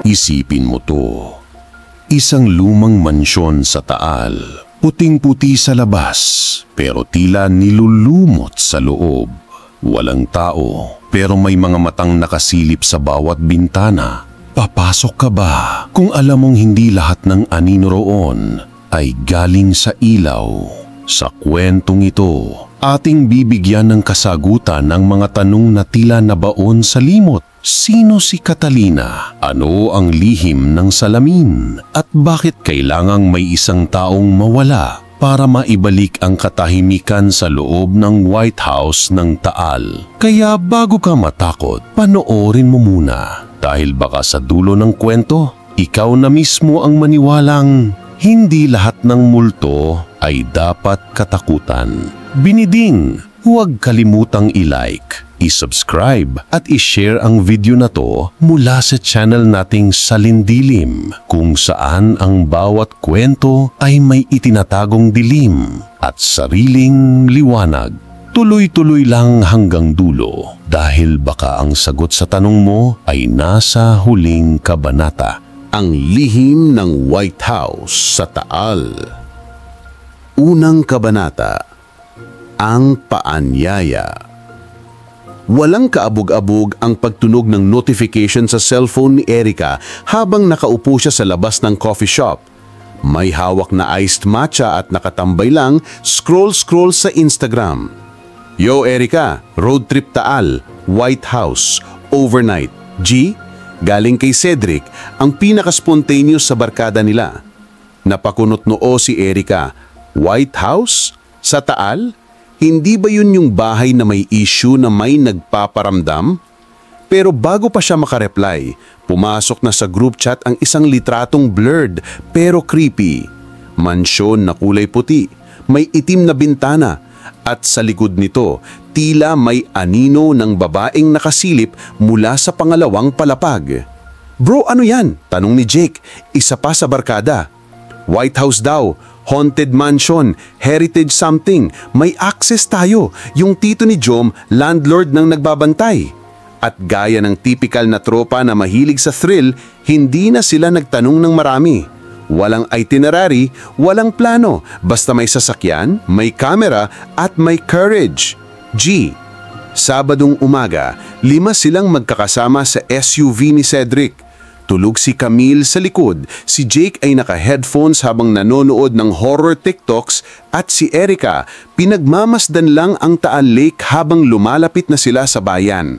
Isipin mo to. Isang lumang mansyon sa Taal. Puting-puti sa labas, pero tila nilulumot sa loob. Walang tao, pero may mga matang nakasilip sa bawat bintana. Papasok ka ba kung alam mong hindi lahat ng anino roon ay galing sa ilaw? Sa kwentong ito, ating bibigyan ng kasagutan ng mga tanong na tila nabaon sa limot. Sino si Catalina? Ano ang lihim ng salamin? At bakit kailangang may isang taong mawala para maibalik ang katahimikan sa loob ng White House ng Taal? Kaya bago ka matakot, panoorin mo muna. Dahil baka sa dulo ng kwento, ikaw na mismo ang maniwalang hindi lahat ng multo ay dapat katakutan. Biniding, huwag kalimutang i-like, i-subscribe at i-share ang video na to mula sa channel nating Salindilim, kung saan ang bawat kwento ay may itinatagong dilim at sariling liwanag. Tuloy-tuloy lang hanggang dulo dahil baka ang sagot sa tanong mo ay nasa huling kabanata. Ang lihim ng White House sa Taal. Unang kabanata, ang paanyaya. Walang kaabog-abog ang pagtunog ng notification sa cellphone ni Erica habang nakaupo siya sa labas ng coffee shop. May hawak na iced matcha at nakatambay lang, scroll sa Instagram. Yo Erica, road trip Taal, White House, overnight. G? Galing kay Cedric, ang pinaka-spontaneous sa barkada nila. Napakunot noo si Erica. White House? Sa Taal? Hindi ba yun yung bahay na may issue na may nagpaparamdam? Pero bago pa siya makareply, pumasok na sa group chat ang isang litratong blurred pero creepy. Mansyon na kulay puti, may itim na bintana, at sa likod nito, tila may anino ng babaeng nakasilip mula sa pangalawang palapag. Bro, ano yan? Tanong ni Jake, isa pa sa barkada. White House daw, haunted mansion, heritage something, may access tayo. Yung tito ni Jom, landlord ng nagbabantay. At gaya ng typical na tropa na mahilig sa thrill, hindi na sila nagtanong ng marami. Walang itinerary, walang plano, basta may sasakyan, may camera at may courage. G. Sabadong umaga, 5 silang magkakasama sa SUV ni Cedric. Tulog si Camille sa likod, si Jake ay naka-headphones habang nanonood ng horror TikToks at si Erica pinagmamasdan lang ang Taal Lake habang lumalapit na sila sa bayan.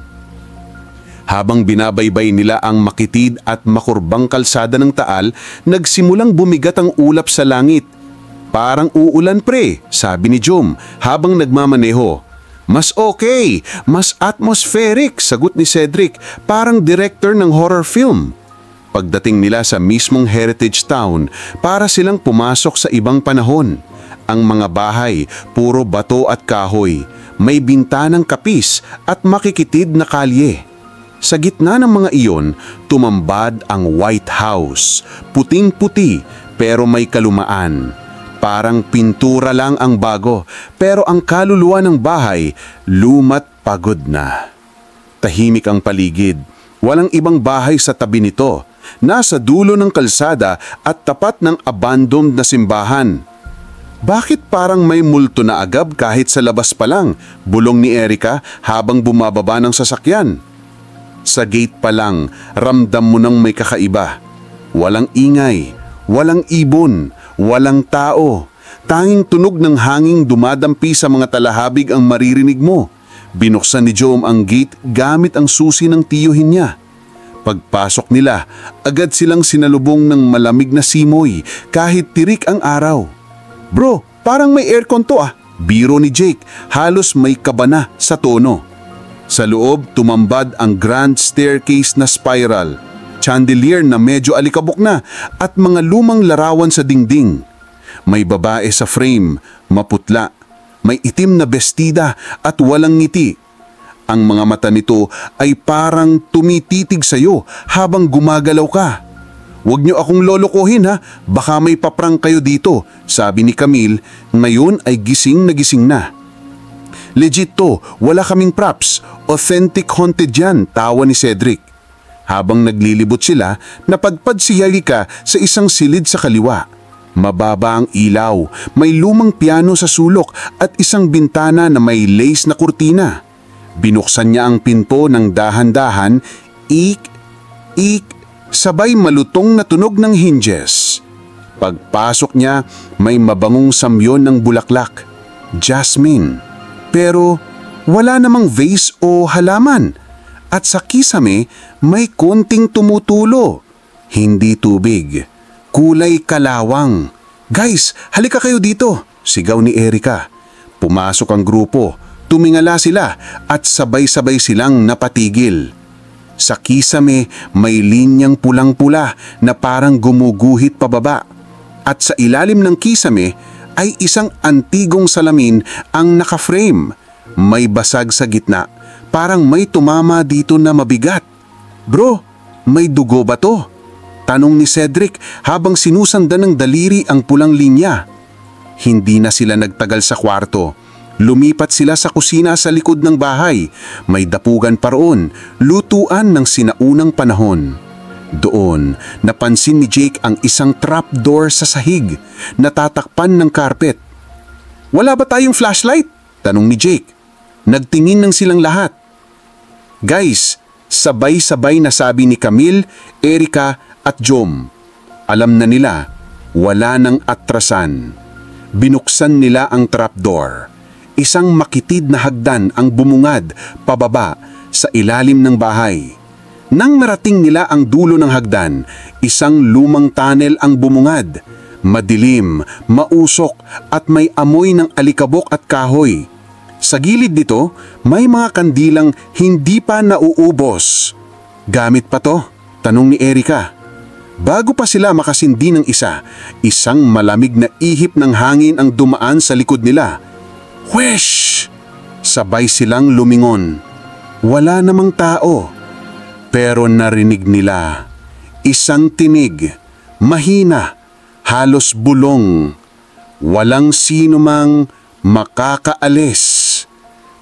Habang binabaybay nila ang makitid at makurbang kalsada ng Taal, nagsimulang bumigat ang ulap sa langit. Parang uulan pre, sabi ni Jom habang nagmamaneho. Mas okay, mas atmospheric, sagot ni Cedric, parang director ng horror film. Pagdating nila sa mismong heritage town, para silang pumasok sa ibang panahon. Ang mga bahay, puro bato at kahoy, may bintanang kapis at makikitid na kalye. Sa gitna ng mga iyon, tumambad ang White House, puting-puti pero may kalumaan. Parang pintura lang ang bago, pero ang kaluluwa ng bahay, lumat pagod na. Tahimik ang paligid, walang ibang bahay sa tabi nito. Nasa dulo ng kalsada at tapat ng abandoned na simbahan. Bakit parang may multo na agab kahit sa labas pa lang? Bulong ni Erica habang bumababa ng sasakyan. Sa gate pa lang, ramdam mo nang may kakaiba. Walang ingay, walang ibon, walang tao. Tanging tunog ng hanging dumadampi sa mga talahabig ang maririnig mo. Binuksan ni Jom ang gate gamit ang susi ng tiyuhin niya. Pagpasok nila, agad silang sinalubong ng malamig na simoy kahit tirik ang araw. Bro, parang may aircon to ah, biro ni Jake, halos may kabana sa tono. Sa loob, tumambad ang grand staircase na spiral, chandelier na medyo alikabok na at mga lumang larawan sa dingding. May babae sa frame, maputla, may itim na bestida at walang ngiti. Ang mga mata nito ay parang tumititig sa'yo habang gumagalaw ka. Huwag niyo akong lolokohin ha, baka may paprang kayo dito, sabi ni Camille, ngayon ay gising na gising na. Legit to, wala kaming props. Authentic haunted yan, tawa ni Cedric. Habang naglilibot sila, napadpad si Erika sa isang silid sa kaliwa. Mababa ang ilaw, may lumang piano sa sulok at isang bintana na may lace na kurtina. Binuksan niya ang pinto ng dahan-dahan, ik, sabay malutong na tunog ng hinges. Pagpasok niya, may mabangong samyon ng bulaklak, jasmine. Pero wala namang vase o halaman. At sa kisame, may konting tumutulo. Hindi tubig, kulay kalawang. Guys, halika kayo dito, sigaw ni Erika. Pumasok ang grupo, tumingala sila at sabay-sabay silang napatigil. Sa kisame, may linyang pulang-pula na parang gumuguhit pababa. At sa ilalim ng kisame ay isang antigong salamin ang naka-frame. May basag sa gitna, parang may tumama dito na mabigat. Bro, may dugo ba to? Tanong ni Cedric habang sinusundan ng daliri ang pulang linya. Hindi na sila nagtagal sa kwarto. Lumipat sila sa kusina sa likod ng bahay. May dapugan pa roon, lutuan ng sinaunang panahon. Doon, napansin ni Jake ang isang trapdoor sa sahig, natatakpan ng carpet. Wala ba tayong flashlight? Tanong ni Jake. Nagtingin ng silang lahat. Guys, sabay-sabay na sabi ni Camille, Erika at Jom. Alam na nila, wala nang atrasan. Binuksan nila ang trapdoor. Isang makitid na hagdan ang bumungad pababa sa ilalim ng bahay. Nang marating nila ang dulo ng hagdan, isang lumang tunnel ang bumungad. Madilim, mausok at may amoy ng alikabok at kahoy. Sa gilid nito, may mga kandilang hindi pa nauubos. Gamit pa to? Tanong ni Erika. Bago pa sila makasindi ng isa, isang malamig na ihip ng hangin ang dumaan sa likod nila. Whesh! Sabay silang lumingon. Wala namang tao. Pero narinig nila. Isang tinig, mahina, halos bulong. Walang sino mang makakaalis.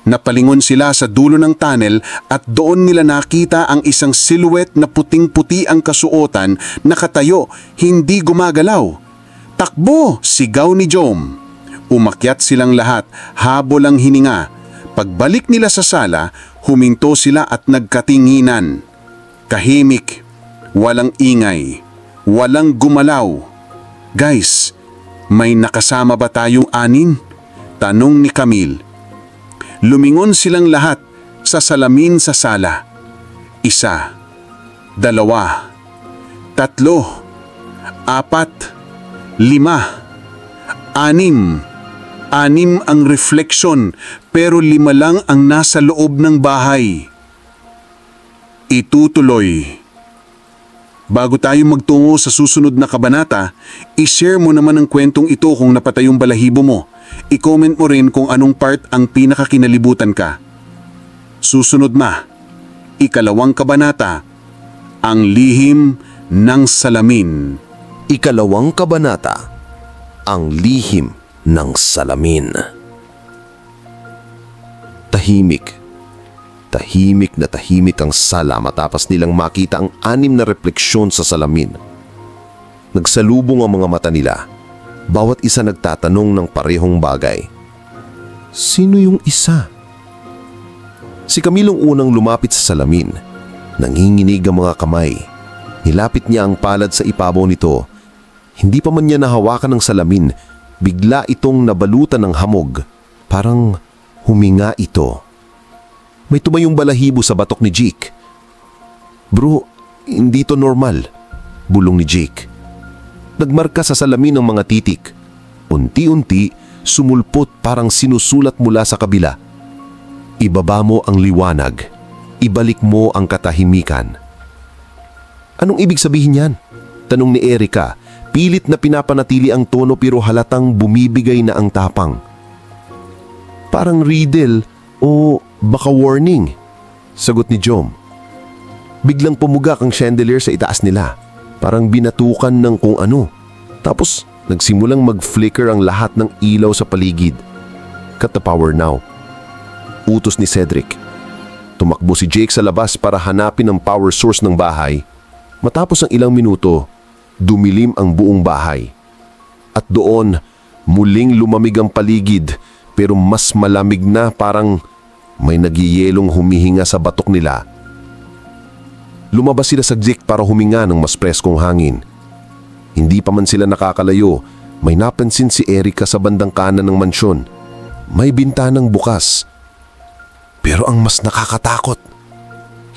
Napalingon sila sa dulo ng tunnel at doon nila nakita ang isang silhouette na puting-puti ang kasuotan, nakatayo, hindi gumagalaw. Takbo! Sigaw ni Jom. Umakyat silang lahat, habol ang hininga. Pagbalik nila sa sala, huminto sila at nagkatinginan. Kahimik, walang ingay, walang gumalaw. Guys, may nakasama ba tayong anin? Tanong ni Camille. Lumingon silang lahat sa salamin sa sala. 1, 2, 3, 4, 5, 6, 6 ang refleksyon pero 5 lang ang nasa loob ng bahay. Itutuloy. Bago tayo magtungo sa susunod na kabanata, i-share mo naman ang kwentong ito kung napatay yung balahibo mo. I-comment mo rin kung anong part ang pinakakinalibutan ka. Susunod 2, kabanata, ang lihim ng salamin. 2 kabanata, ang lihim ng salamin. Tahimik na tahimik ang sala matapos nilang makita ang 6 na refleksyon sa salamin. Nagsalubong ang mga mata nila. Bawat isa nagtatanong ng parehong bagay. Sino yung isa? Si Camilong unang lumapit sa salamin. Nanginginig ang mga kamay. Nilapit niya ang palad sa ibabaw nito. Hindi pa man niya nahawakan ng salamin, bigla itong nabalutan ng hamog. Parang huminga ito. May tumayong balahibo sa batok ni Jake. Bro, hindi to normal, bulong ni Jake. Nagmarka sa salamin ng mga titik. Unti-unti, sumulpot parang sinusulat mula sa kabila. Ibaba mo ang liwanag. Ibalik mo ang katahimikan. Anong ibig sabihin yan? Tanong ni Erika. Pilit na pinapanatili ang tono pero halatang bumibigay na ang tapang. Parang riddle o baka warning, sagot ni Jom. Biglang pumugak ang chandelier sa itaas nila. Parang binatukan ng kung ano. Tapos nagsimulang mag-flicker ang lahat ng ilaw sa paligid. Cut the power now. utos ni Cedric. Tumakbo si Jake sa labas para hanapin ang power source ng bahay. Matapos ang ilang minuto, dumilim ang buong bahay. At doon, muling lumamig ang paligid pero mas malamig na, parang may nagyiyelong humihinga sa batok nila. Lumabas sila sa jeep para huminga ng mas preskong hangin. Hindi pa man sila nakakalayo, may napansin si Erica sa bandang kanan ng mansyon. May bintanang bukas. Pero ang mas nakakatakot,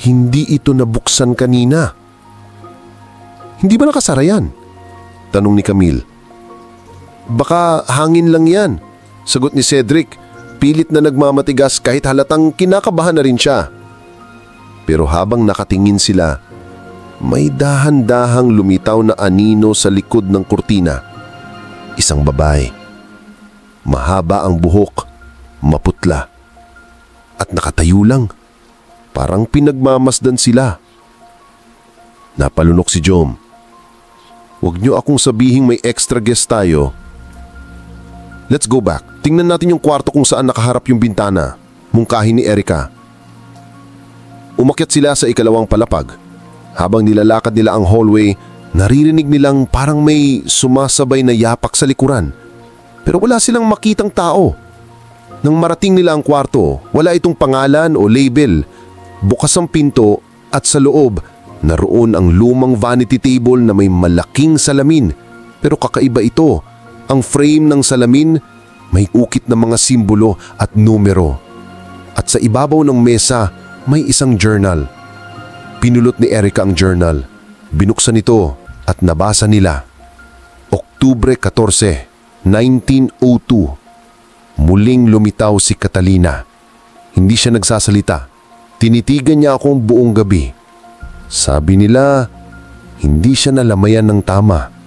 hindi ito nabuksan kanina. Hindi ba nakasara yan? Tanong ni Camille. Baka hangin lang yan, sagot ni Cedric. Pilit na nagmamatigas kahit halatang kinakabahan na rin siya. Pero habang nakatingin sila, may dahan-dahang lumitaw na anino sa likod ng kurtina. Isang babae. Mahaba ang buhok, maputla. At nakatayo lang. Parang pinagmamasdan sila. Napalunok si Jom. Huwag niyo akong sabihing may extra guest tayo. Let's go back. Tingnan natin yung kwarto kung saan nakaharap yung bintana. Mungkahi ni Erica. Umakyat sila sa ikalawang palapag. Habang nilalakad nila ang hallway, naririnig nilang parang may sumasabay na yapak sa likuran. Pero wala silang makitang tao. Nang marating nila ang kwarto, wala itong pangalan o label. Bukas ang pinto at sa loob, naroon ang lumang vanity table na may malaking salamin. Pero kakaiba ito. Ang frame ng salamin may ukit na mga simbolo at numero. At sa ibabaw ng mesa may isang journal. Pinulot ni Erica ang journal. Binuksan ito at nabasa nila. Oktubre 14, 1902. Muling lumitaw si Catalina. Hindi siya nagsasalita. Tinitigan niya akong buong gabi. Sabi nila, hindi siya nalamayan ng tama.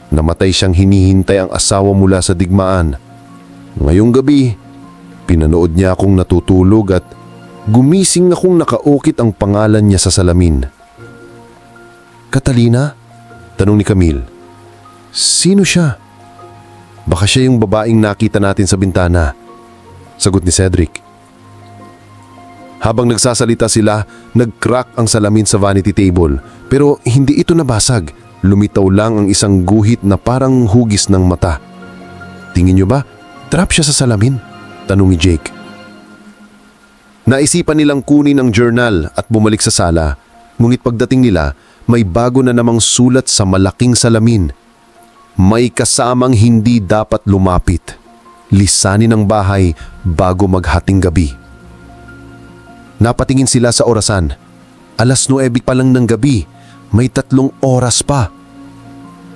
Namatay siyang hinihintay ang asawa mula sa digmaan. Ngayong gabi, pinanood niya akong natutulog at gumising akong nakaukit ang pangalan niya sa salamin. Catalina? Tanong ni Camille. Sino siya? Baka siya yung babaeng nakita natin sa bintana. Sagot ni Cedric. Habang nagsasalita sila, nag-crack ang salamin sa vanity table. Pero hindi ito nabasag. Lumitaw lang ang isang guhit na parang hugis ng mata. Tingin niyo ba, trap siya sa salamin? Tanong ni Jake. Naisipan nilang kunin ang journal at bumalik sa sala. Ngunit pagdating nila, may bago na namang sulat sa malaking salamin. May kasamang hindi dapat lumapit. Lisanin ang bahay bago maghating gabi. Napatingin sila sa orasan. 9:09 pa lang ng gabi. May 3 oras pa.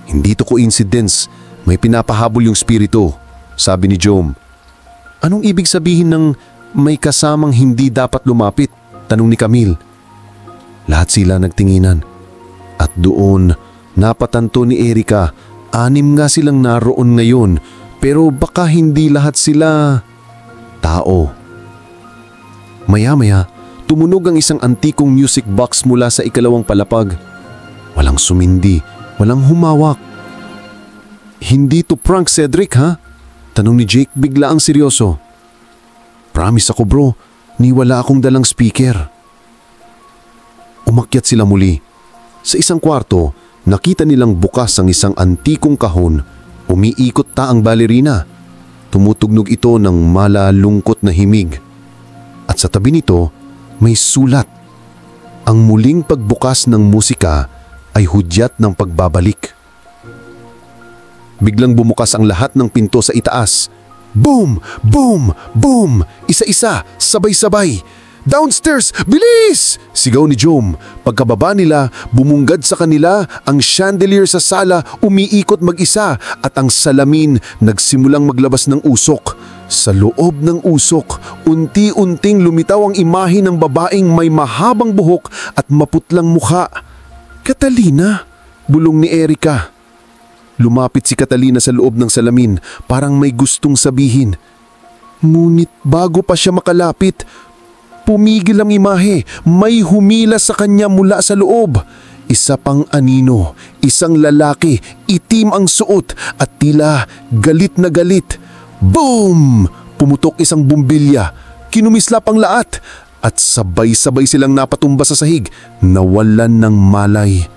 Hindi to coincidence. May pinapahabol yung spirito, sabi ni Jom. Anong ibig sabihin ng may kasamang hindi dapat lumapit? Tanong ni Camille. Lahat sila nagtinginan. At doon, napatanto ni Erica, 6 nga silang naroon ngayon, pero baka hindi lahat sila tao. Maya-maya, tumunog ang isang antikong music box mula sa ikalawang palapag. Walang sumindi, walang humawak. Hindi to prank, Cedric, ha? Tanong ni Jake bigla ang seryoso. Promise ako, bro, wala akong dalang speaker. Umakyat sila muli. Sa isang kwarto, nakita nilang bukas ang isang antikong kahon. Umiikot ang balerina. Tumutugnog ito ng malalungkot na himig. At sa tabi nito, may sulat. Ang muling pagbukas ng musika ay hudyat ng pagbabalik. Biglang bumukas ang lahat ng pinto sa itaas. Boom! Boom! Boom! Isa-isa, sabay-sabay. Downstairs! Bilis! Sigaw ni Jom. Pagkababa nila, bumunggad sa kanila ang chandelier sa sala, umiikot mag-isa at ang salamin nagsimulang maglabas ng usok. Sa loob ng usok, unti-unting lumitaw ang imahe ng babaeng may mahabang buhok at maputlang mukha. Catalina, bulong ni Erica. Lumapit si Catalina sa loob ng salamin, parang may gustong sabihin. Ngunit bago pa siya makalapit, pumigil ang imahe, may humila sa kanya mula sa loob. Isa pang anino, isang lalaki, itim ang suot at tila galit na galit. Boom! Pumutok isang bumbilya. kinumislap ang lahat at sabay-sabay silang napatumba sa sahig, nawalan ng malay.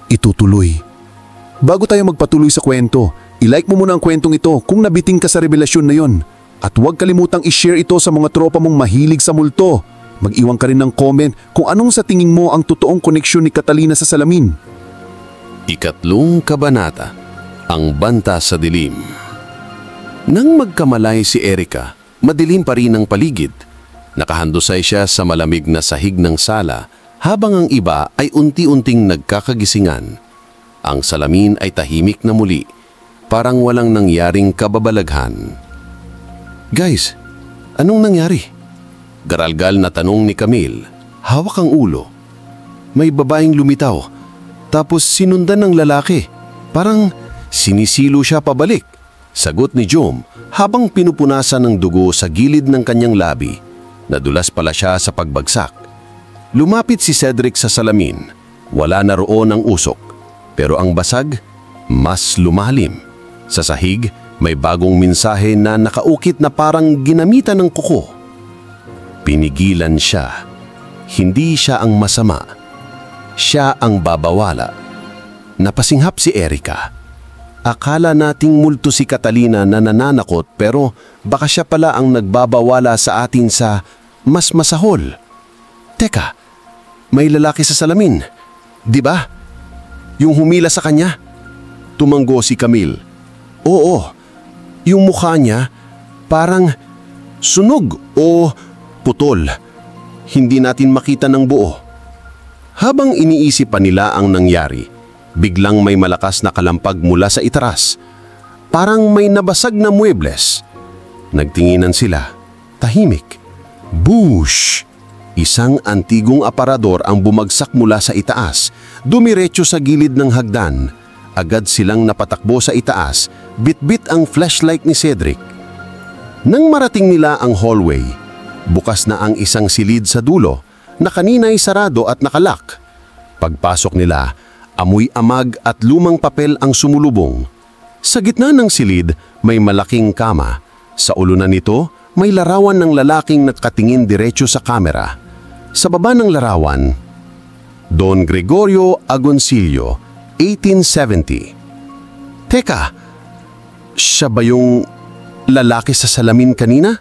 Itutuloy. Bago tayo magpatuloy sa kwento, i-like mo muna ang kwentong ito kung nabiting ka sa revelasyon na yon. At huwag kalimutang i-share ito sa mga tropa mong mahilig sa multo. Mag-iwan ka rin ng comment kung anong sa tingin mo ang totoong koneksyon ni Catalina sa salamin. Ikatlong kabanata, ang banta sa dilim. Nang magkamalay si Erica, madilim pa rin ang paligid. Nakahandusay siya sa malamig na sahig ng sala habang ang iba ay unti-unting nagkakagisingan. Ang salamin ay tahimik na muli, parang walang nangyaring kababalaghan. Guys, anong nangyari? Garalgal na tanong ni Camille, hawak ang ulo. May babaeng lumitaw, tapos sinundan ng lalaki. Parang sinisilo siya pabalik. Sagot ni Jom habang pinupunasan ng dugo sa gilid ng kanyang labi. Nadulas pala siya sa pagbagsak. Lumapit si Cedric sa salamin. Wala na roon ang usok. Pero ang basag, mas lumalim. Sa sahig, may bagong mensahe na nakaukit na parang ginamitan ng kuko. Pinigilan siya. Hindi siya ang masama. Siya ang babawala. Napasinghap si Erica. Akala nating multo si Catalina na nananakot pero baka siya pala ang nagbabawala sa atin sa mas masahol. Teka, may lalaki sa salamin. Di ba? Yung humila sa kanya? Tumanggo si Camille. Oo, yung mukha niya parang sunog o putol. Hindi natin makita ng buo. Habang iniisip pa nila ang nangyari, biglang may malakas na kalampag mula sa itaras. Parang may nabasag na muebles. Nagtinginan sila. Tahimik. Boosh! Isang antigong aparador ang bumagsak mula sa itaas. Dumiretso sa gilid ng hagdan. Agad silang napatakbo sa itaas. Bit-bit ang flashlight ni Cedric. Nang marating nila ang hallway, bukas na ang isang silid sa dulo na kanina'y sarado at nakalak. Pagpasok nila, amoy amag at lumang papel ang sumulubong. Sa gitna ng silid, may malaking kama. Sa ulunan nito, may larawan ng lalaking nakatingin diretso sa kamera. Sa baba ng larawan, Don Gregorio Agoncillo, 1870. Teka, siya ba yung lalaki sa salamin kanina?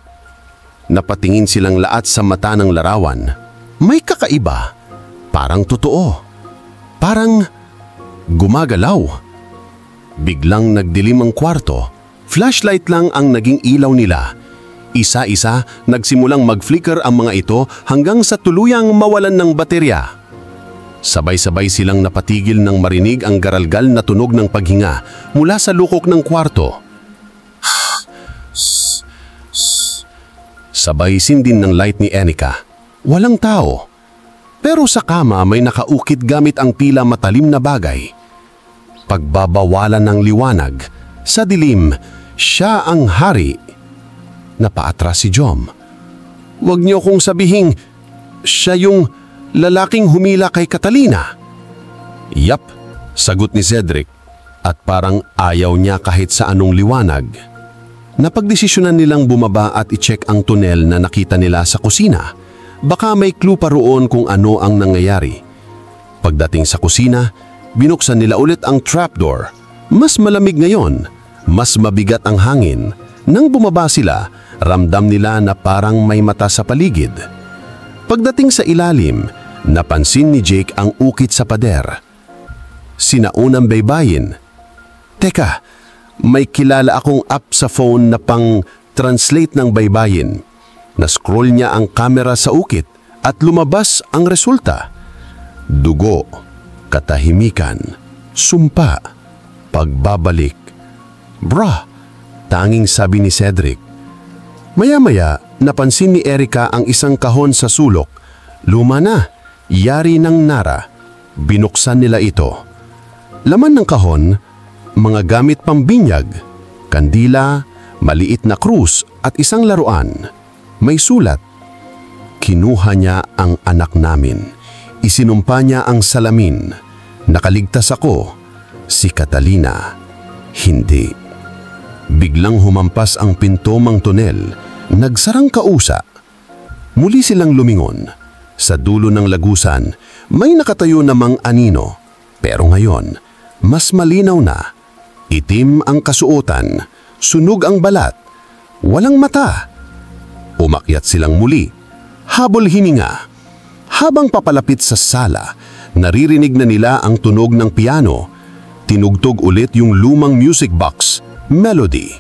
Napatingin silang lahat sa mata ng larawan. May kakaiba. Parang totoo. Parang gumagalaw. Biglang nagdilim ang kwarto. Flashlight lang ang naging ilaw nila. Isa-isa, nagsimulang mag-flicker ang mga ito hanggang sa tuluyang mawalan ng baterya. Sabay-sabay silang napatigil nang marinig ang garalgal na tunog ng paghinga mula sa lukok ng kwarto. Sabay sindin ng light ni Enika. Walang tao. Pero sa kama may nakaukit gamit ang tila matalim na bagay. Pagbabawalan ng liwanag, sa dilim, siya ang hari. Napaatras si Jom. Huwag niyo kong sabihing siya yung lalaking humila kay Catalina. Yap, sagot ni Cedric at parang ayaw niya kahit sa anong liwanag. Napagdesisyonan nilang bumaba at i-check ang tunnel na nakita nila sa kusina. Baka may clue pa roon kung ano ang nangyayari. Pagdating sa kusina, binuksan nila ulit ang trapdoor. Mas malamig ngayon, mas mabigat ang hangin. Nang bumaba sila, ramdam nila na parang may mata sa paligid. Pagdating sa ilalim, napansin ni Jake ang ukit sa pader. Sinaunang baybayin. Teka, may kilala akong app sa phone na pang-translate ng baybayin. Na-scroll niya ang kamera sa ukit at lumabas ang resulta. Dugo, katahimikan, sumpa, pagbabalik. Bra, tanging sabi ni Cedric. Maya-maya, napansin ni Erica ang isang kahon sa sulok. Luma na, yari ng Nara. Binuksan nila ito. Laman ng kahon, mga gamit pambinyag, kandila, maliit na krus at isang laruan. May sulat. Kinuha niya ang anak namin. Isinumpa niya ang salamin. Nakaligtas ako. Si Catalina. Hindi. Biglang humampas ang pinto mang tunel. Nagsarang kausa. Muli silang lumingon. Sa dulo ng lagusan, may nakatayo namang anino. Pero ngayon, mas malinaw na. Itim ang kasuotan, sunog ang balat, walang mata. Umakyat silang muli, habol hininga. Habang papalapit sa sala, naririnig na nila ang tunog ng piano. Tinugtog ulit yung lumang music box, Melody.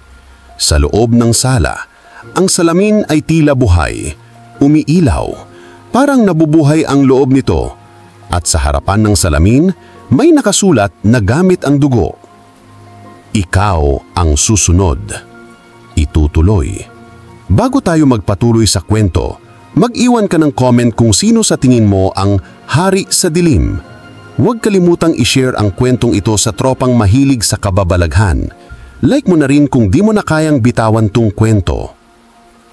Sa loob ng sala, ang salamin ay tila buhay, umiilaw. Parang nabubuhay ang loob nito. At sa harapan ng salamin, may nakasulat na gamit ang dugo. Ikaw ang susunod. Itutuloy. Bago tayo magpatuloy sa kwento, mag-iwan ka ng comment kung sino sa tingin mo ang hari sa dilim. Huwag kalimutang i-share ang kwentong ito sa tropang mahilig sa kababalaghan. Like mo na rin kung di mo na kayang bitawan tong kwento.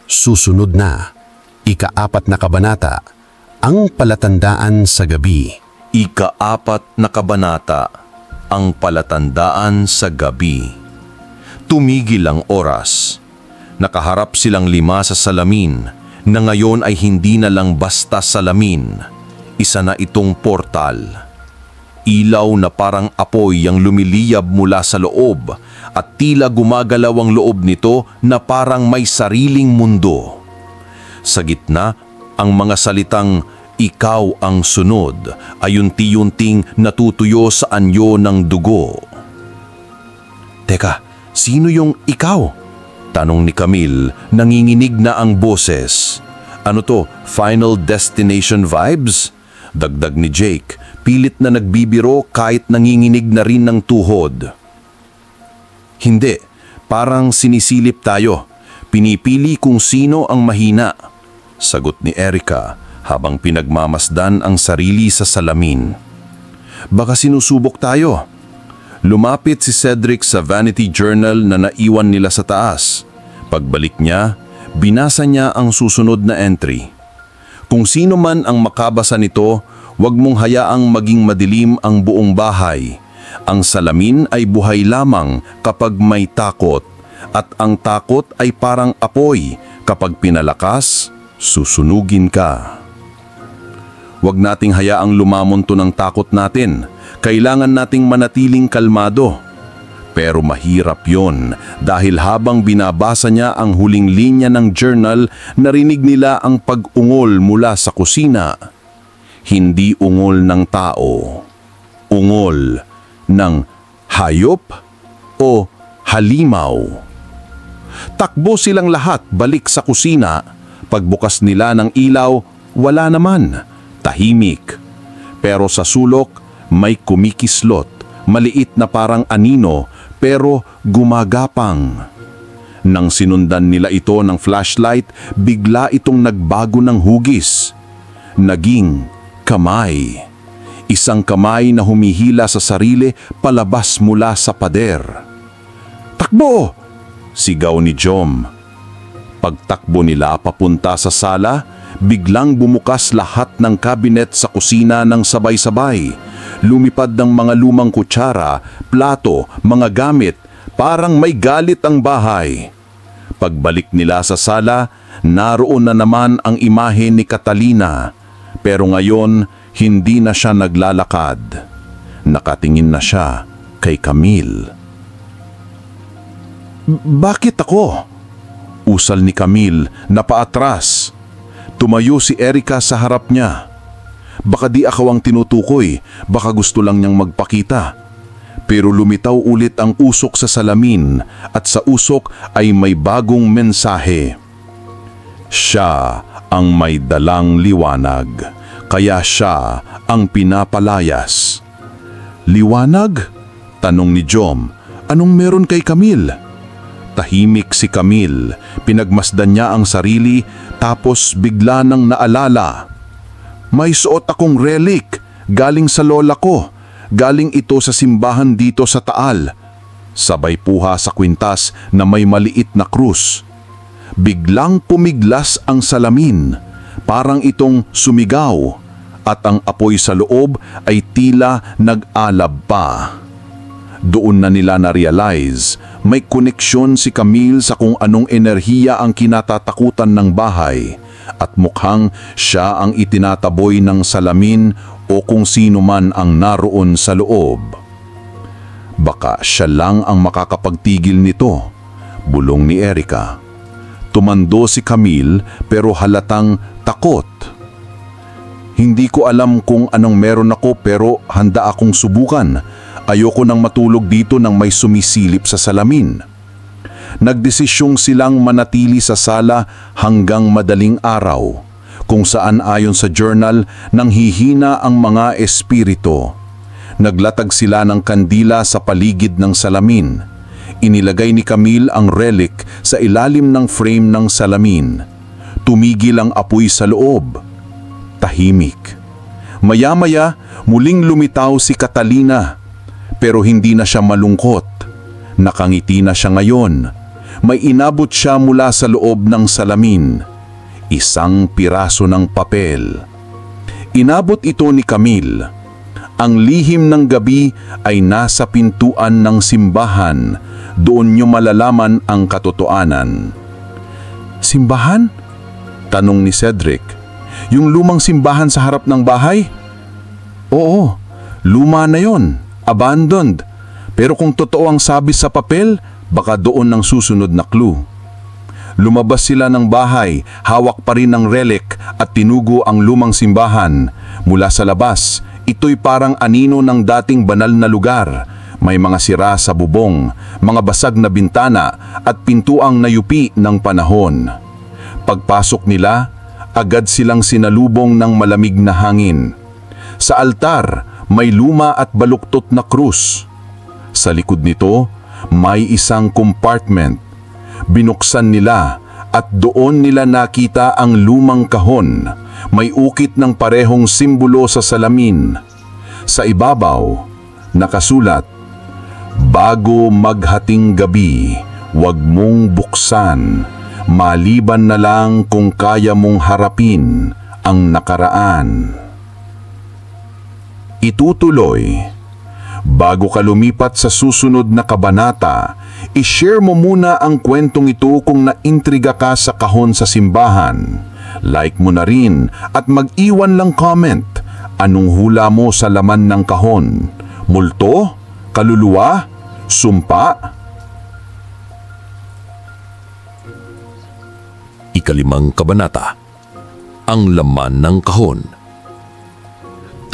Susunod na, ika-4 na kabanata, ang palatandaan sa gabi. Ika-4 na kabanata, ang palatandaan sa gabi. Tumigil ang oras. Nakaharap silang 5 sa salamin, na ngayon ay hindi na lang basta salamin. Isa na itong portal. Ilaw na parang apoy ang lumiliyab mula sa loob at tila gumagalaw ang loob nito na parang may sariling mundo. Sa gitna, ang mga salitang "Ikaw ang sunod" ay unti-unting natutuyo sa anyo ng dugo. Teka, sino yung ikaw? Tanong ni Camille, nanginginig na ang boses. Ano to, Final Destination vibes? Dagdag ni Jake, pilit na nagbibiro kahit nanginginig na rin ng tuhod. Hindi, parang sinisilip tayo. Pinipili kung sino ang mahina. Sagot ni Erica habang pinagmamasdan ang sarili sa salamin. Baka sinusubok tayo. Lumapit si Cedric sa vanity journal na naiwan nila sa taas. Pagbalik niya, binasa niya ang susunod na entry. Kung sino man ang makabasa nito, huwag mong hayaang maging madilim ang buong bahay. Ang salamin ay buhay lamang kapag may takot, at ang takot ay parang apoy. Kapag pinalakas, susunugin ka. Huwag nating hayaang lumamon to ng takot natin. Kailangan nating manatiling kalmado. Pero mahirap yon dahil habang binabasa niya ang huling linya ng journal, narinig nila ang pag-ungol mula sa kusina. Hindi ungol ng tao. Ungol ng hayop o halimaw. Takbo silang lahat balik sa kusina. Pagbukas nila ng ilaw, wala naman. Tahimik. Pero sa sulok, may kumikislot, maliit na parang anino pero gumagapang. Nang sinundan nila ito ng flashlight, bigla itong nagbago ng hugis. Naging kamay. Isang kamay na humihila sa sarili palabas mula sa pader. "Takbo!" sigaw ni Jom. Pagtakbo nila papunta sa sala, biglang bumukas lahat ng kabinet sa kusina ng sabay-sabay. Lumipad ng mga lumang kutsara, plato, mga gamit, parang may galit ang bahay. Pagbalik nila sa sala, naroon na naman ang imahe ni Catalina. Pero ngayon, hindi na siya naglalakad. Nakatingin na siya kay Camille. "Bakit ako?" Usal ni Camille na paatras. Tumayo si Erica sa harap niya. Baka di ako ang tinutukoy, baka gusto lang niyang magpakita. Pero lumitaw ulit ang usok sa salamin at sa usok ay may bagong mensahe. Siya ang may dalang liwanag, kaya siya ang pinapalayas. "Liwanag?" tanong ni Jom. "Anong meron kay Camille?" Tahimik si Camille, pinagmasdan niya ang sarili tapos bigla nang naalala. "May suot akong relic, galing sa lola ko. Galing ito sa simbahan dito sa Taal." Sabay puha sa kwintas na may maliit na krus. Biglang pumiglas ang salamin, parang itong sumigaw, at ang apoy sa loob ay tila nag-alab pa. Doon na nila na-realize may koneksyon si Camille sa kung anong enerhiya ang kinatatakutan ng bahay. at mukhang siya ang itinataboy ng salamin o kung sino man ang naroon sa loob. Baka siya lang ang makakapagtigil nito, bulong ni Erica. Tumando si Camille pero halatang takot. Hindi ko alam kung anong meron ako pero handa akong subukan. Ayoko nang matulog dito nang may sumisilip sa salamin. Nagdesisyong silang manatili sa sala hanggang madaling araw, kung saan ayon sa journal nanghihina ang mga espiritu. Naglatag sila ng kandila sa paligid ng salamin. Inilagay ni Camille ang relic sa ilalim ng frame ng salamin. Tumigil ang apoy sa loob. Tahimik. Maya-maya, muling lumitaw si Catalina. Pero hindi na siya malungkot. Nakangiti na siya ngayon. May inabot siya mula sa loob ng salamin. Isang piraso ng papel. Inabot ito ni Camille. Ang lihim ng gabi ay nasa pintuan ng simbahan. Doon niyo malalaman ang katotohanan. Simbahan? Tanong ni Cedric. Yung lumang simbahan sa harap ng bahay? Oo, luma na yon, abandoned. Pero kung totoo ang sabi sa papel, baka doon ang susunod na clue. Lumabas sila ng bahay, hawak pa rin ang relic at tinugo ang lumang simbahan. Mula sa labas, ito'y parang anino ng dating banal na lugar. May mga sira sa bubong, mga basag na bintana at pintuang nayupi ng panahon. Pagpasok nila, agad silang sinalubong ng malamig na hangin. Sa altar, may luma at baluktot na krus. Sa likod nito, may isang compartment. Binuksan nila at doon nila nakita ang lumang kahon. May ukit ng parehong simbolo sa salamin. Sa ibabaw, nakasulat, "Bago maghating gabi, huwag mong buksan, maliban na lang kung kaya mong harapin ang nakaraan." Itutuloy, bago ka lumipat sa susunod na kabanata, i-share mo muna ang kwentong ito kung naintriga ka sa kahon sa simbahan. Like mo na rin at mag-iwan lang comment. Anong hula mo sa laman ng kahon? Multo? Kaluluwa? Sumpa? Ikalimang kabanata. Ang laman ng kahon.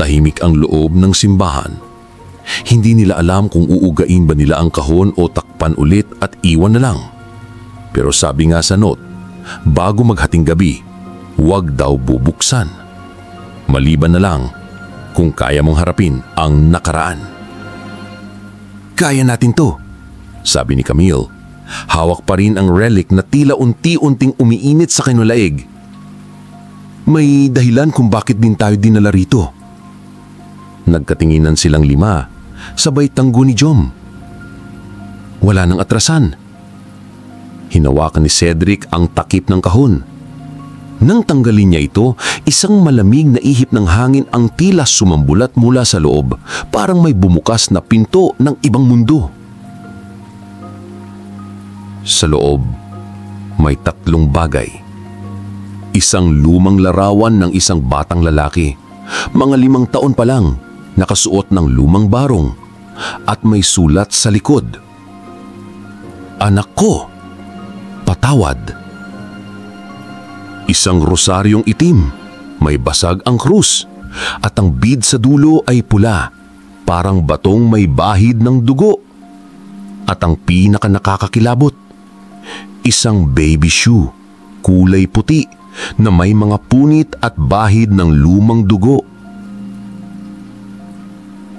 Tahimik ang loob ng simbahan. Hindi nila alam kung uugain ba nila ang kahon o takpan ulit at iwan na lang. Pero sabi nga sa note, bago maghating gabi, huwag daw bubuksan. Maliban na lang kung kaya mong harapin ang nakaraan. Kaya natin to, sabi ni Camille. Hawak pa rin ang relic na tila unti-unting umiinit sa kinulaig. May dahilan kung bakit din tayo dinala rito. Nagkatinginan silang lima, sabay tanggo ni Jom. Wala nang atrasan. Hinawakan ni Cedric ang takip ng kahon. Nang tanggalin niya ito, isang malamig na ihip ng hangin ang tila sumambulat mula sa loob, parang may bumukas na pinto ng ibang mundo. Sa loob, may tatlong bagay. Isang lumang larawan ng isang batang lalaki, mga 5 taon pa lang, nakasuot ng lumang barong, at may sulat sa likod. "Anak ko, patawad." Isang rosaryong itim, may basag ang krus, at ang bead sa dulo ay pula, parang batong may bahid ng dugo. At ang pinaka nakakakilabot, isang baby shoe, kulay puti, na may mga punit at bahid ng lumang dugo.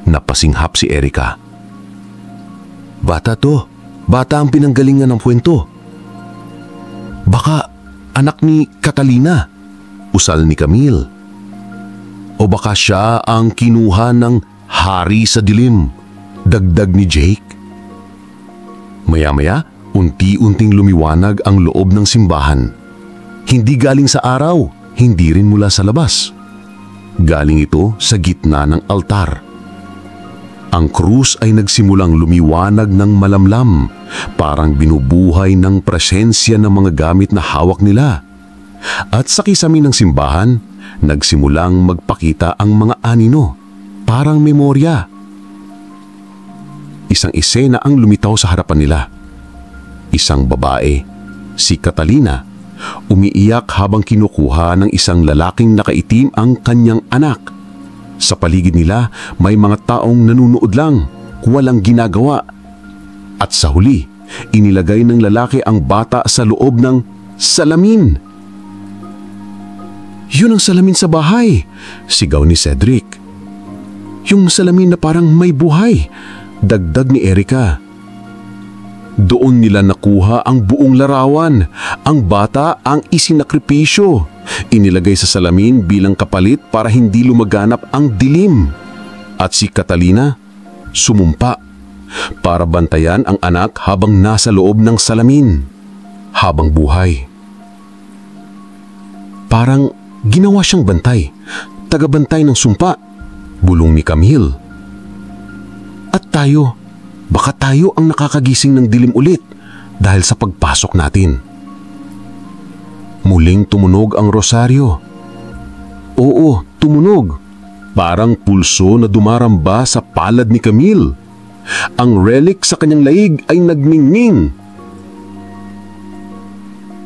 Napasinghap si Erica. Bata ang pinanggalingan ng kwento. Baka anak ni Catalina, usal ni Camille. O baka siya ang kinuha ng hari sa dilim, dagdag ni Jake. Maya-maya, unti-unting lumiwanag ang loob ng simbahan. Hindi galing sa araw, hindi rin mula sa labas. Galing ito sa gitna ng altar. Ang krus ay nagsimulang lumiwanag ng malamlam, parang binubuhay ng presensya ng mga gamit na hawak nila. At sa kisame ng simbahan, nagsimulang magpakita ang mga anino, parang memorya. Isang eksena ang lumitaw sa harapan nila. Isang babae, si Catalina, umiiyak habang kinukuha ng isang lalaking nakaitim ang kanyang anak. Sa paligid nila, may mga taong nanunood lang, walang ginagawa. At sa huli, inilagay ng lalaki ang bata sa loob ng salamin. "Yun ang salamin sa bahay," sigaw ni Cedric. "Yung salamin na parang may buhay," dagdag ni Erica. Doon nila nakuha ang buong larawan. Ang bata ang isinakripisyo. Inilagay sa salamin bilang kapalit para hindi lumaganap ang dilim. At si Catalina, sumumpa para bantayan ang anak habang nasa loob ng salamin, habang buhay. Parang ginawa siyang bantay, tagabantay ng sumpa, bulong ni Camille. At tayo, baka tayo ang nakakagising ng dilim ulit dahil sa pagpasok natin. Muling tumunog ang rosaryo. Oo, tumunog. Parang pulso na dumaramba sa palad ni Camille. Ang relic sa kanyang laig ay nagningning.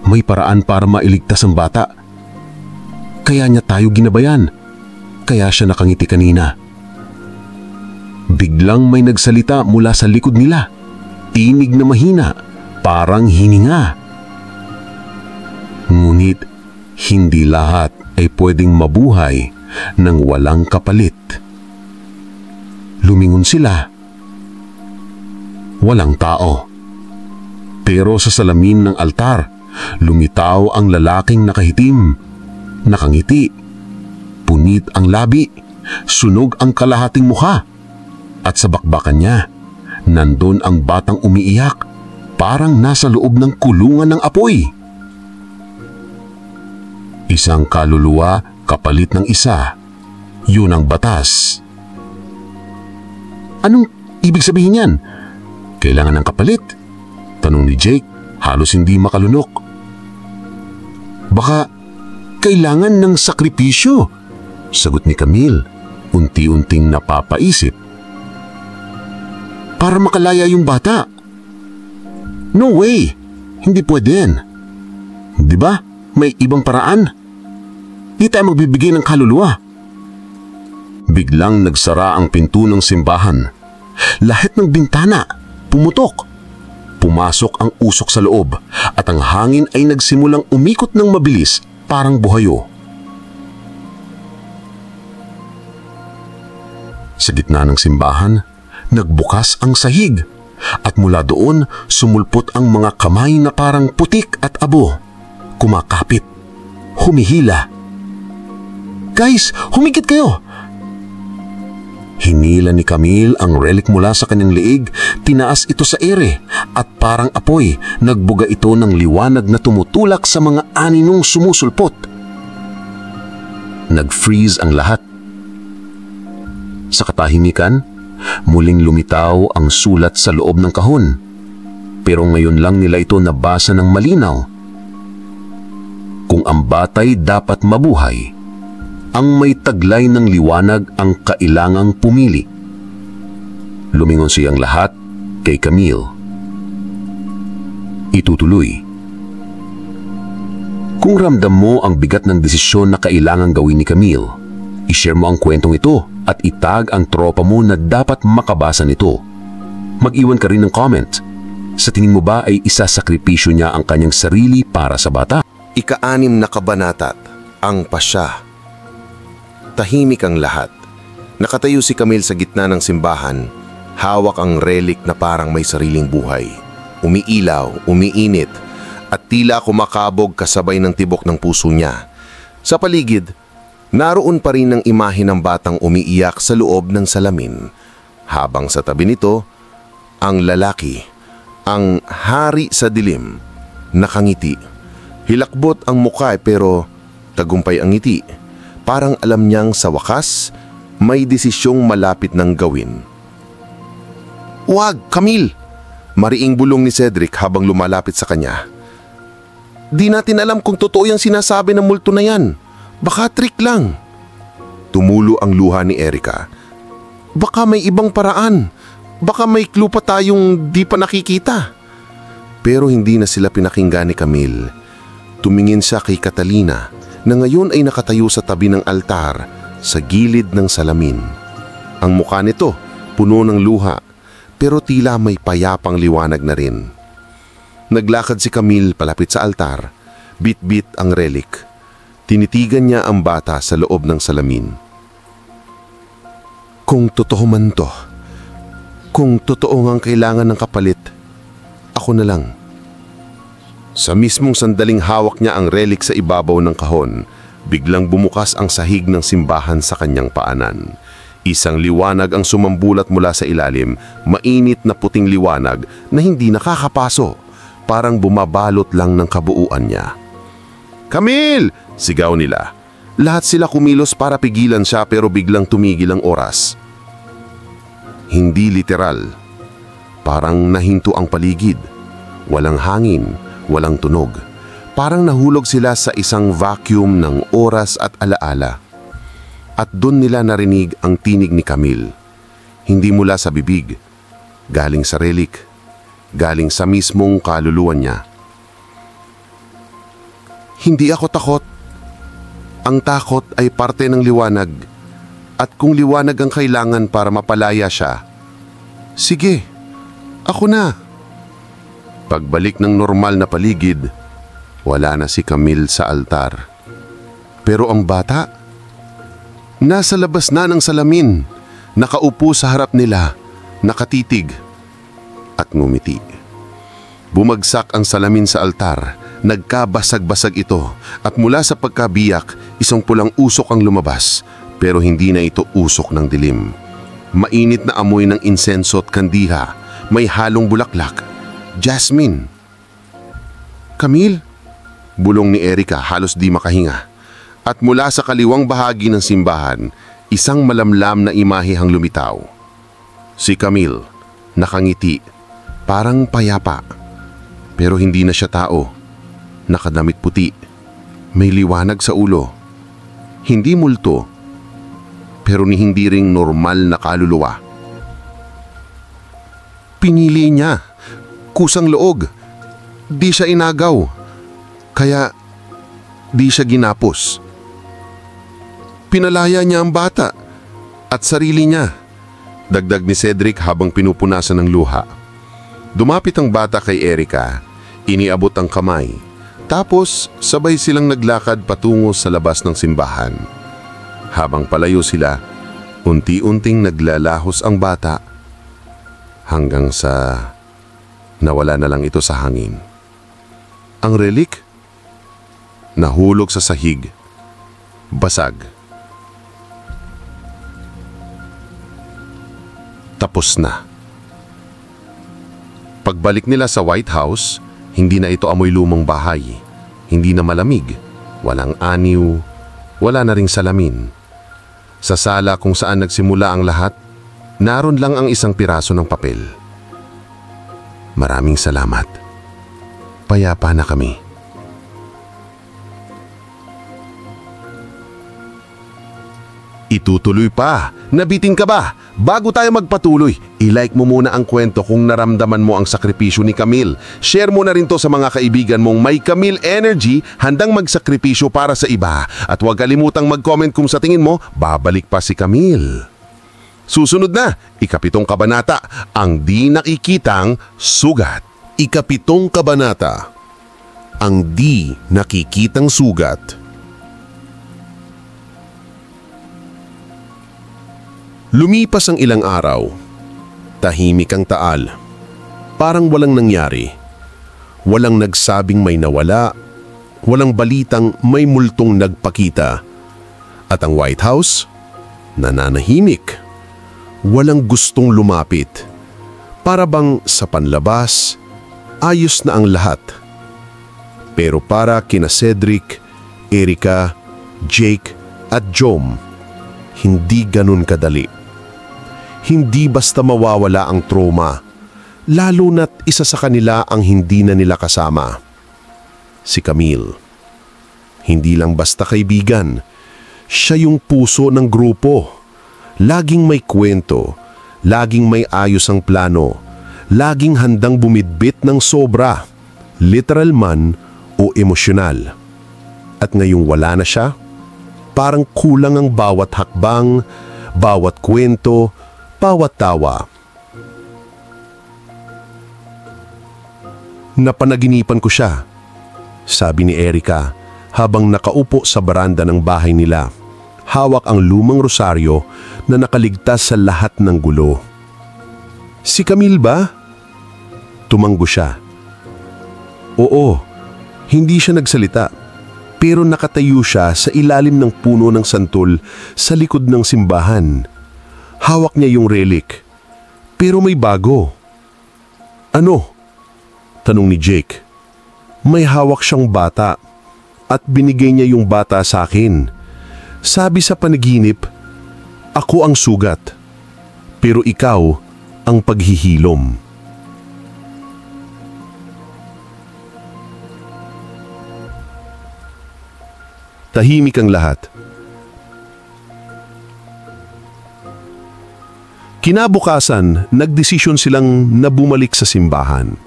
May paraan para mailigtas ang bata. Kaya niya tayo ginabayan. Kaya siya nakangiti kanina. Biglang may nagsalita mula sa likod nila. Tinig na mahina, parang hininga. Ngunit hindi lahat ay pwedeng mabuhay nang walang kapalit. Lumingon sila. Walang tao. Pero sa salamin ng altar, lumitaw ang lalaking nakahitim, nakangiti, punit ang labi, sunog ang kalahating mukha. At sa bakbakan niya, nandun ang batang umiiyak, parang nasa loob ng kulungan ng apoy. Isang kaluluwa kapalit ng isa, yun ang batas. Anong ibig sabihin yan? Kailangan ng kapalit? Tanong ni Jake, halos hindi makalunok. Baka kailangan ng sakripisyo, sagot ni Camille, unti-unting napapaisip. Para makalaya yung bata. No way! Hindi pwede yan. Di ba? May ibang paraan. Di tayo magbibigay ng kaluluwa. Biglang nagsara ang pinto ng simbahan. Lahat ng bintana pumutok. Pumasok ang usok sa loob at ang hangin ay nagsimulang umikot ng mabilis, parang buhayo. Sa gitna ng simbahan, nagbukas ang sahig at mula doon sumulpot ang mga kamay na parang putik at abo. Kumakapit, humihila. Guys, humigit kayo! Hinila ni Camille ang relic mula sa kanyang liig, tinaas ito sa ere at parang apoy, nagbuga ito ng liwanag na tumutulak sa mga aninong sumusulpot. Nag-freeze ang lahat. Sa katahimikan, muling lumitaw ang sulat sa loob ng kahon. Pero ngayon lang nila ito nabasa ng malinaw. Kung ang batay dapat mabuhay, ang may taglay ng liwanag ang kailangang pumili. Lumingon siyang lahat kay Camille. Itutuloy. Kung ramdam mo ang bigat ng desisyon na kailangang gawin ni Camille, i-share mo ang kwentong ito at itag ang tropa mo na dapat makabasa nito. Mag-iwan ka rin ng comment. Sa tingin mo ba ay isasakripisyo niya ang kanyang sarili para sa bata? Ika-6 na kabanatat, ang pasya. Tahimik ang lahat. Nakatayo si Camille sa gitna ng simbahan, hawak ang relic na parang may sariling buhay. Umiilaw, umiinit, at tila kumakabog kasabay ng tibok ng puso niya. Sa paligid, naroon pa rin ang imahe ng batang umiiyak sa loob ng salamin, habang sa tabi nito, ang lalaki, ang hari sa dilim, nakangiti. Hilakbot ang mukha pero tagumpay ang ngiti. Parang alam niyang sa wakas, may desisyong malapit ng gawin. "Huwag, Camille!" Mariing bulong ni Cedric habang lumalapit sa kanya. Di natin alam kung totoo yung sinasabi ng multo na yan. Baka trick lang. Tumulo ang luha ni Erika. Baka may ibang paraan. Baka may clue pa tayong di pa nakikita. Pero hindi na sila pinakinggan ni Camille. Tumingin siya kay Catalina na ngayon ay nakatayo sa tabi ng altar sa gilid ng salamin. Ang mukha nito puno ng luha pero tila may payapang liwanag na rin. Naglakad si Camille palapit sa altar, bit-bit ang relic. Tinitigan niya ang bata sa loob ng salamin. Kung totoo man to, kung totoo ngang kailangan ng kapalit, ako na lang. Sa mismong sandaling hawak niya ang relic sa ibabaw ng kahon, biglang bumukas ang sahig ng simbahan sa kanyang paanan. Isang liwanag ang sumambulat mula sa ilalim, mainit na puting liwanag na hindi nakakapaso, parang bumabalot lang ng kabuuan niya. Camille! Sigaw nila. Lahat sila kumilos para pigilan siya pero biglang tumigil ang oras. Hindi literal. Parang nahinto ang paligid. Walang hangin, walang tunog. Parang nahulog sila sa isang vacuum ng oras at alaala. At doon nila narinig ang tinig ni Camille. Hindi mula sa bibig, galing sa relic, galing sa mismong kaluluwa niya. Hindi ako takot. Ang takot ay parte ng liwanag. At kung liwanag ang kailangan para mapalaya siya, sige, ako na. Pagbalik ng normal na paligid, wala na si Camille sa altar. Pero ang bata, nasa labas na ng salamin, nakaupo sa harap nila, nakatitig at ngumiti. Bumagsak ang salamin sa altar, nagkabasag-basag ito at mula sa pagkabiyak, isang pulang usok ang lumabas pero hindi na ito usok ng dilim. Mainit na amoy ng insenso at kandiha, may halong bulaklak, jasmine. Camille? Bulong ni Erika halos di makahinga. At mula sa kaliwang bahagi ng simbahan, isang malamlam na imaheng lumitaw. Si Camille, nakangiti, parang payapa. Pero hindi na siya tao. Nakadamit puti, may liwanag sa ulo. Hindi multo, pero ni hindi ring normal na kaluluwa. Pinili niya, kusang loob. Di siya inagaw, kaya di siya ginapos. Pinalaya niya ang bata at sarili niya. Dagdag ni Cedric habang pinupunasan ng luha. Dumapit ang bata kay Erika, iniabot ang kamay. Tapos sabay silang naglakad patungo sa labas ng simbahan. Habang palayo sila, unti-unting naglalahos ang bata hanggang sa nawala na lang ito sa hangin. Ang relic, nahulog sa sahig, basag. Tapos na. Pagbalik nila sa White House, hindi na ito amoy lumang bahay. Hindi na malamig, walang aniw, wala na ring salamin. Sa sala kung saan nagsimula ang lahat, naroon lang ang isang piraso ng papel. Maraming salamat. Payapa na kami. Itutuloy pa. Nabitin ka ba? Bago tayo magpatuloy, i-like mo muna ang kwento kung naramdaman mo ang sakripisyo ni Camille. Share mo na rin to sa mga kaibigan mong may Camille energy, handang magsakripisyo para sa iba. At huwag kalimutang mag-comment kung sa tingin mo, babalik pa si Camille. Susunod na, ikapitong kabanata, ang di nakikitang sugat. Ikapitong kabanata, ang di nakikitang sugat. Lumipas ang ilang araw. Tahimik ang Taal. Parang walang nangyari. Walang nagsabing may nawala. Walang balitang may multong nagpakita. At ang White House, nananahimik. Walang gustong lumapit. Para bang sa panlabas, ayos na ang lahat. Pero para kina Cedric, Erika, Jake at Jom, hindi ganun kadali. Hindi basta mawawala ang trauma, lalo na't isa sa kanila ang hindi na nila kasama. Si Camille. Hindi lang basta kaibigan. Siya yung puso ng grupo. Laging may kwento, laging may ayos ang plano, laging handang bumidbit ng sobra, literal man o emosyonal. At ngayong wala na siya, parang kulang ang bawat hakbang, bawat kwento, bawat tawa. Napanaginipan ko siya, sabi ni Erica habang nakaupo sa baranda ng bahay nila. Hawak ang lumang rosaryo na nakaligtas sa lahat ng gulo. Si Camille ba? Tumanggo siya. Oo, hindi siya nagsalita. Pero nakatayo siya sa ilalim ng puno ng santol sa likod ng simbahan. Hawak niya yung relic. Pero may bago. Ano? Tanong ni Jake. May hawak siyang bata at binigay niya yung bata sa akin. Sabi sa panaginip, ako ang sugat, pero ikaw ang paghihilom. Tahimik ang lahat. Kinabukasan, nagdesisyon silang na bumalik sa simbahan.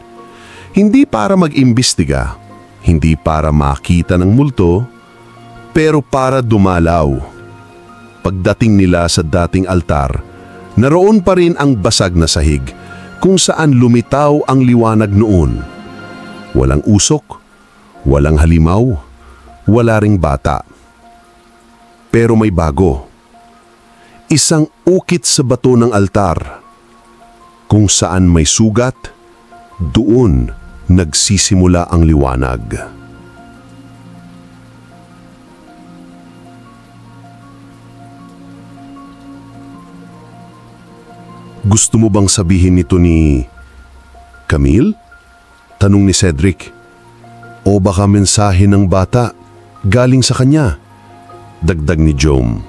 Hindi para mag-imbestiga, hindi para makita ng multo, pero para dumalaw. Pagdating nila sa dating altar, naroon pa rin ang basag na sahig kung saan lumitaw ang liwanag noon. Walang usok, walang halimaw, wala ring bata. Pero may bago. Isang ukit sa bato ng altar. Kung saan may sugat, doon nagsisimula ang liwanag. Gusto mo bang sabihin nito ni Camille? Tanong ni Cedric. O baka mensahe ng bata galing sa kanya? Dagdag ni Jome.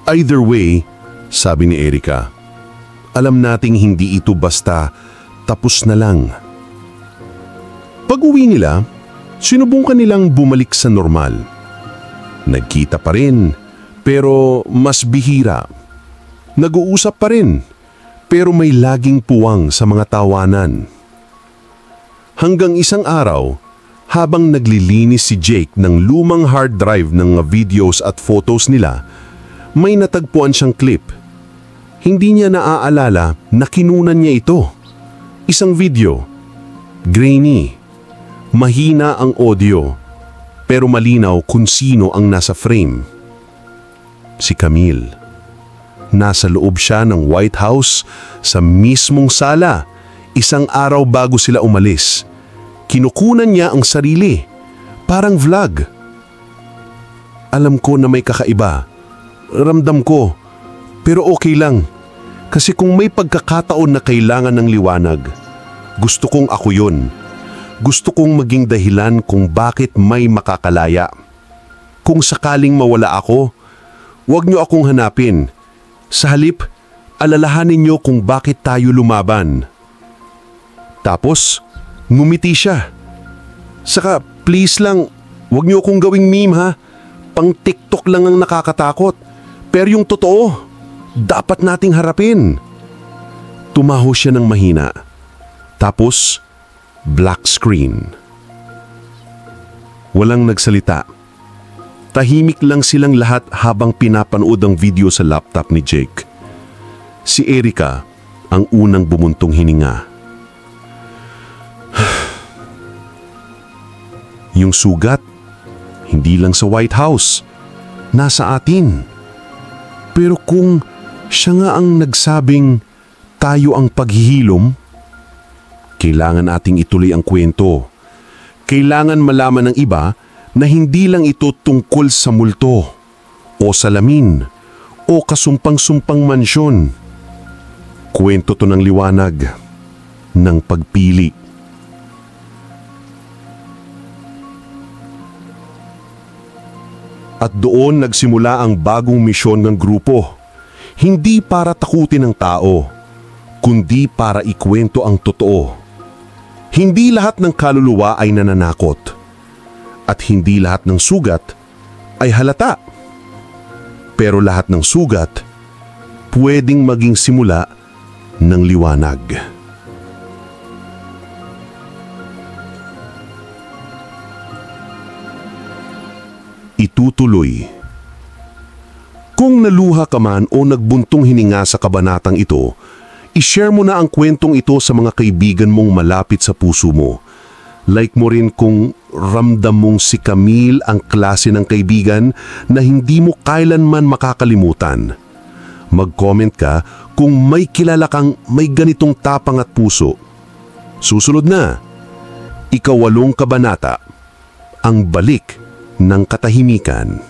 Either way, sabi ni Erica, alam nating hindi ito basta tapos na lang. Pag-uwi nila, sinubukan nilang bumalik sa normal. Nagkita pa rin, pero mas bihira. Nag-uusap pa rin, pero may laging puwang sa mga tawanan. Hanggang isang araw, habang naglilinis si Jake ng lumang hard drive ng mga videos at photos nila, may natagpuan siyang clip. Hindi niya naaalala na kinunan niya ito. Isang video. Grainy. Mahina ang audio, pero malinaw kung sino ang nasa frame. Si Camille. Nasa loob siya ng White House sa mismong sala, isang araw bago sila umalis. Kinukunan niya ang sarili, parang vlog. Alam ko na may kakaiba. Ramdam ko, pero okay lang. Kasi kung may pagkakataon na kailangan ng liwanag, gusto kong ako yun. Gusto kong maging dahilan kung bakit may makakalaya. Kung sakaling mawala ako, huwag niyo akong hanapin. Sa halip, alalahanin niyo kung bakit tayo lumaban. Tapos, ngumiti siya. Saka, please lang, huwag niyo akong gawing meme ha. Pang TikTok lang ang nakakatakot. Pero yung totoo, dapat nating harapin. Tumaho siya ng mahina. Tapos, black screen. Walang nagsalita. Tahimik lang silang lahat habang pinapanood ang video sa laptop ni Jake. Si Erica ang unang bumuntong hininga. Yung sugat, hindi lang sa White House, nasa atin. Pero kung siya nga ang nagsabing tayo ang paghihilom, kailangan ating ituloy ang kwento. Kailangan malaman ng iba na hindi lang ito tungkol sa multo o salamin o kasumpang-sumpang mansyon. Kwento to ng liwanag, ng pagpili. At doon nagsimula ang bagong misyon ng grupo. Hindi para takutin ang tao, kundi para ikwento ang totoo. Hindi lahat ng kaluluwa ay nananakot. At hindi lahat ng sugat ay halata. Pero lahat ng sugat pwedeng maging simula ng liwanag. Itutuloy. Kung naluha ka man o nagbuntong hininga sa kabanatang ito, i-share mo na ang kwentong ito sa mga kaibigan mong malapit sa puso mo. Like mo rin kung ramdam mong si Camille ang klase ng kaibigan na hindi mo kailanman makakalimutan. Mag-comment ka kung may kilala kang may ganitong tapang at puso. Susunod na, Ika-8 kabanata, ang balik ng katahimikan.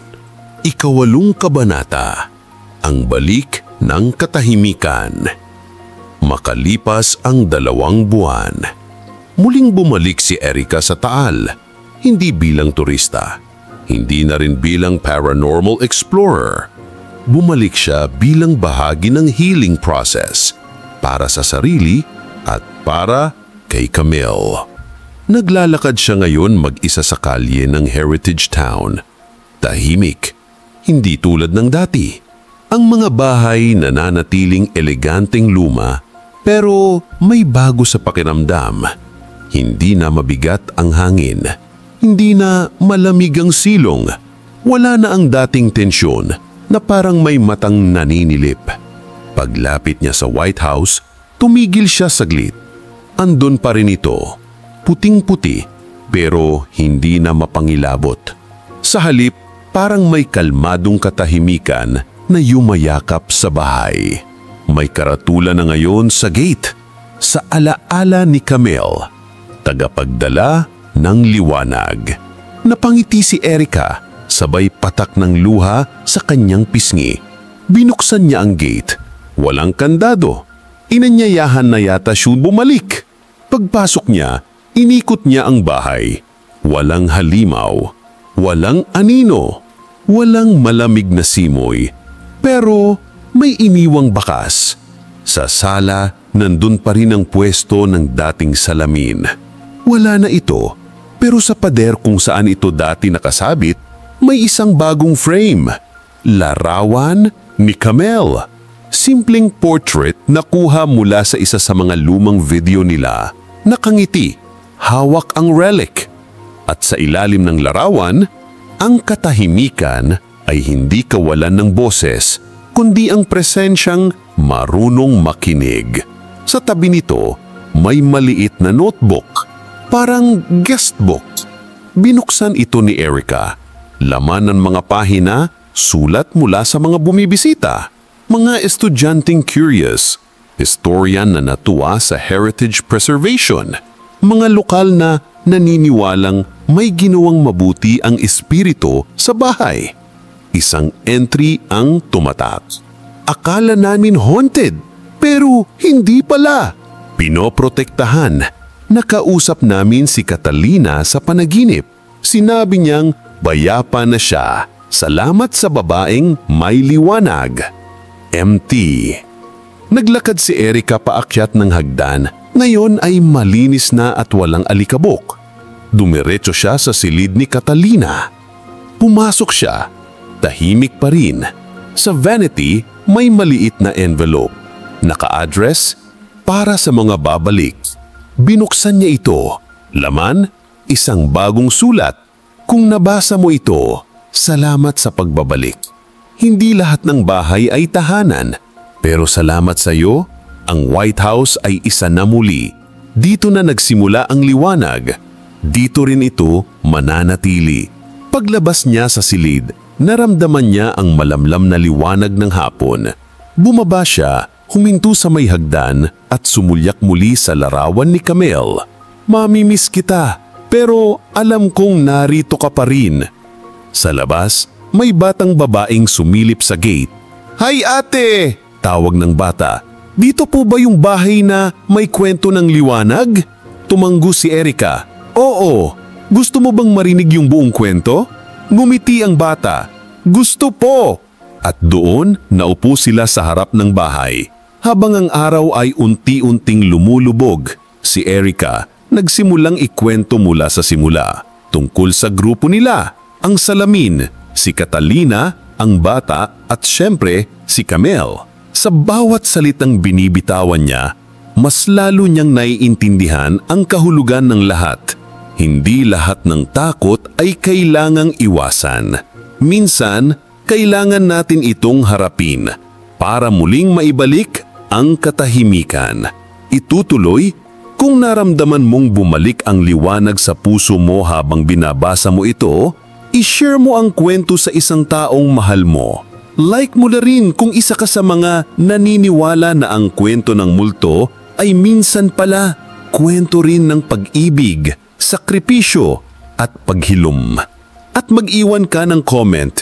Ika-8 kabanata, ang balik ng katahimikan. Makalipas ang 2 buwan, muling bumalik si Erica sa Taal, hindi bilang turista, hindi na rin bilang paranormal explorer. Bumalik siya bilang bahagi ng healing process para sa sarili at para kay Camille. Naglalakad siya ngayon mag-isa sa kalye ng Heritage Town. Tahimik, hindi tulad ng dati. Ang mga bahay nananatiling eleganteng luma pero may bago sa pakiramdam. Hindi na mabigat ang hangin. Hindi na malamig ang silong. Wala na ang dating tensyon na parang may matang naninilip. Paglapit niya sa White House, tumigil siya saglit. Andun pa rin ito. Puting-puti pero hindi na mapangilabot. Sa halip, parang may kalmadong katahimikan na yumayakap sa bahay. May karatula na ngayon sa gate, sa alaala ni Camille, tagapagdala ng liwanag. Napangiti si Erica, sabay patak ng luha sa kanyang pisngi. Binuksan niya ang gate, walang kandado. Inanyayahan na yata siya bumalik. Pagpasok niya, inikot niya ang bahay. Walang halimaw, walang anino, walang malamig na simoy. Pero may iniwang bakas. Sa sala, nandun pa rin ang pwesto ng dating salamin. Wala na ito, pero sa pader kung saan ito dati nakasabit, may isang bagong frame. Larawan ni Camille. Simpleng portrait na kuha mula sa isa sa mga lumang video nila. Nakangiti. Hawak ang relic. At sa ilalim ng larawan, ang katahimikan ay hindi kawalan ng boses, kundi ang presensyang marunong makinig. Sa tabi nito, may maliit na notebook, parang guest book. Binuksan ito ni Erica. Laman ng mga pahina, sulat mula sa mga bumibisita, mga estudyanteng curious, historian na natuwa sa heritage preservation, mga lokal na naniniwalang may ginawang mabuti ang espiritu sa bahay. Isang entry ang tumatak. Akala namin haunted, pero hindi pala. Pinoprotektahan. Nakausap namin si Catalina sa panaginip. Sinabi niyang bayapa na siya. Salamat sa babaeng may liwanag. MT. Naglakad si Erica paakyat ng hagdan. Ngayon ay malinis na at walang alikabok. Dumiretso siya sa silid ni Catalina. Pumasok siya. Tahimik pa rin. Sa vanity, may maliit na envelope. Naka-address para sa mga babalik. Binuksan niya ito. Laman, isang bagong sulat. Kung nabasa mo ito, salamat sa pagbabalik. Hindi lahat ng bahay ay tahanan. Pero salamat sa iyo, ang White House ay isa na muli. Dito na nagsimula ang liwanag. Dito rin ito mananatili. Paglabas niya sa silid, naramdaman niya ang malamlam na liwanag ng hapon. Bumaba siya, huminto sa may hagdan at sumulyak muli sa larawan ni Camille. Mamimiss kita, pero alam kong narito ka pa rin. Sa labas, may batang babaeng sumilip sa gate. Hay ate! Tawag ng bata. Dito po ba yung bahay na may kwento ng liwanag? Tumanggo si Erica. Oo. Gusto mo bang marinig yung buong kwento? Ngumiti ang bata. Gusto po! At doon, naupo sila sa harap ng bahay. Habang ang araw ay unti-unting lumulubog, si Erica nagsimulang ikwento mula sa simula tungkol sa grupo nila, ang salamin, si Catalina, ang bata at syempre si Camille. Sa bawat salitang binibitawan niya, mas lalo niyang naiintindihan ang kahulugan ng lahat. Hindi lahat ng takot ay kailangang iwasan. Minsan, kailangan natin itong harapin para muling maibalik ang katahimikan. Itutuloy kung naramdaman mong bumalik ang liwanag sa puso mo habang binabasa mo ito, i-share mo ang kwento sa isang taong mahal mo. Like mo na rin kung isa ka sa mga naniniwala na ang kwento ng multo ay minsan pala kwento rin ng pag-ibig, sakripisyo at paghilom. At mag-iwan ka ng comment.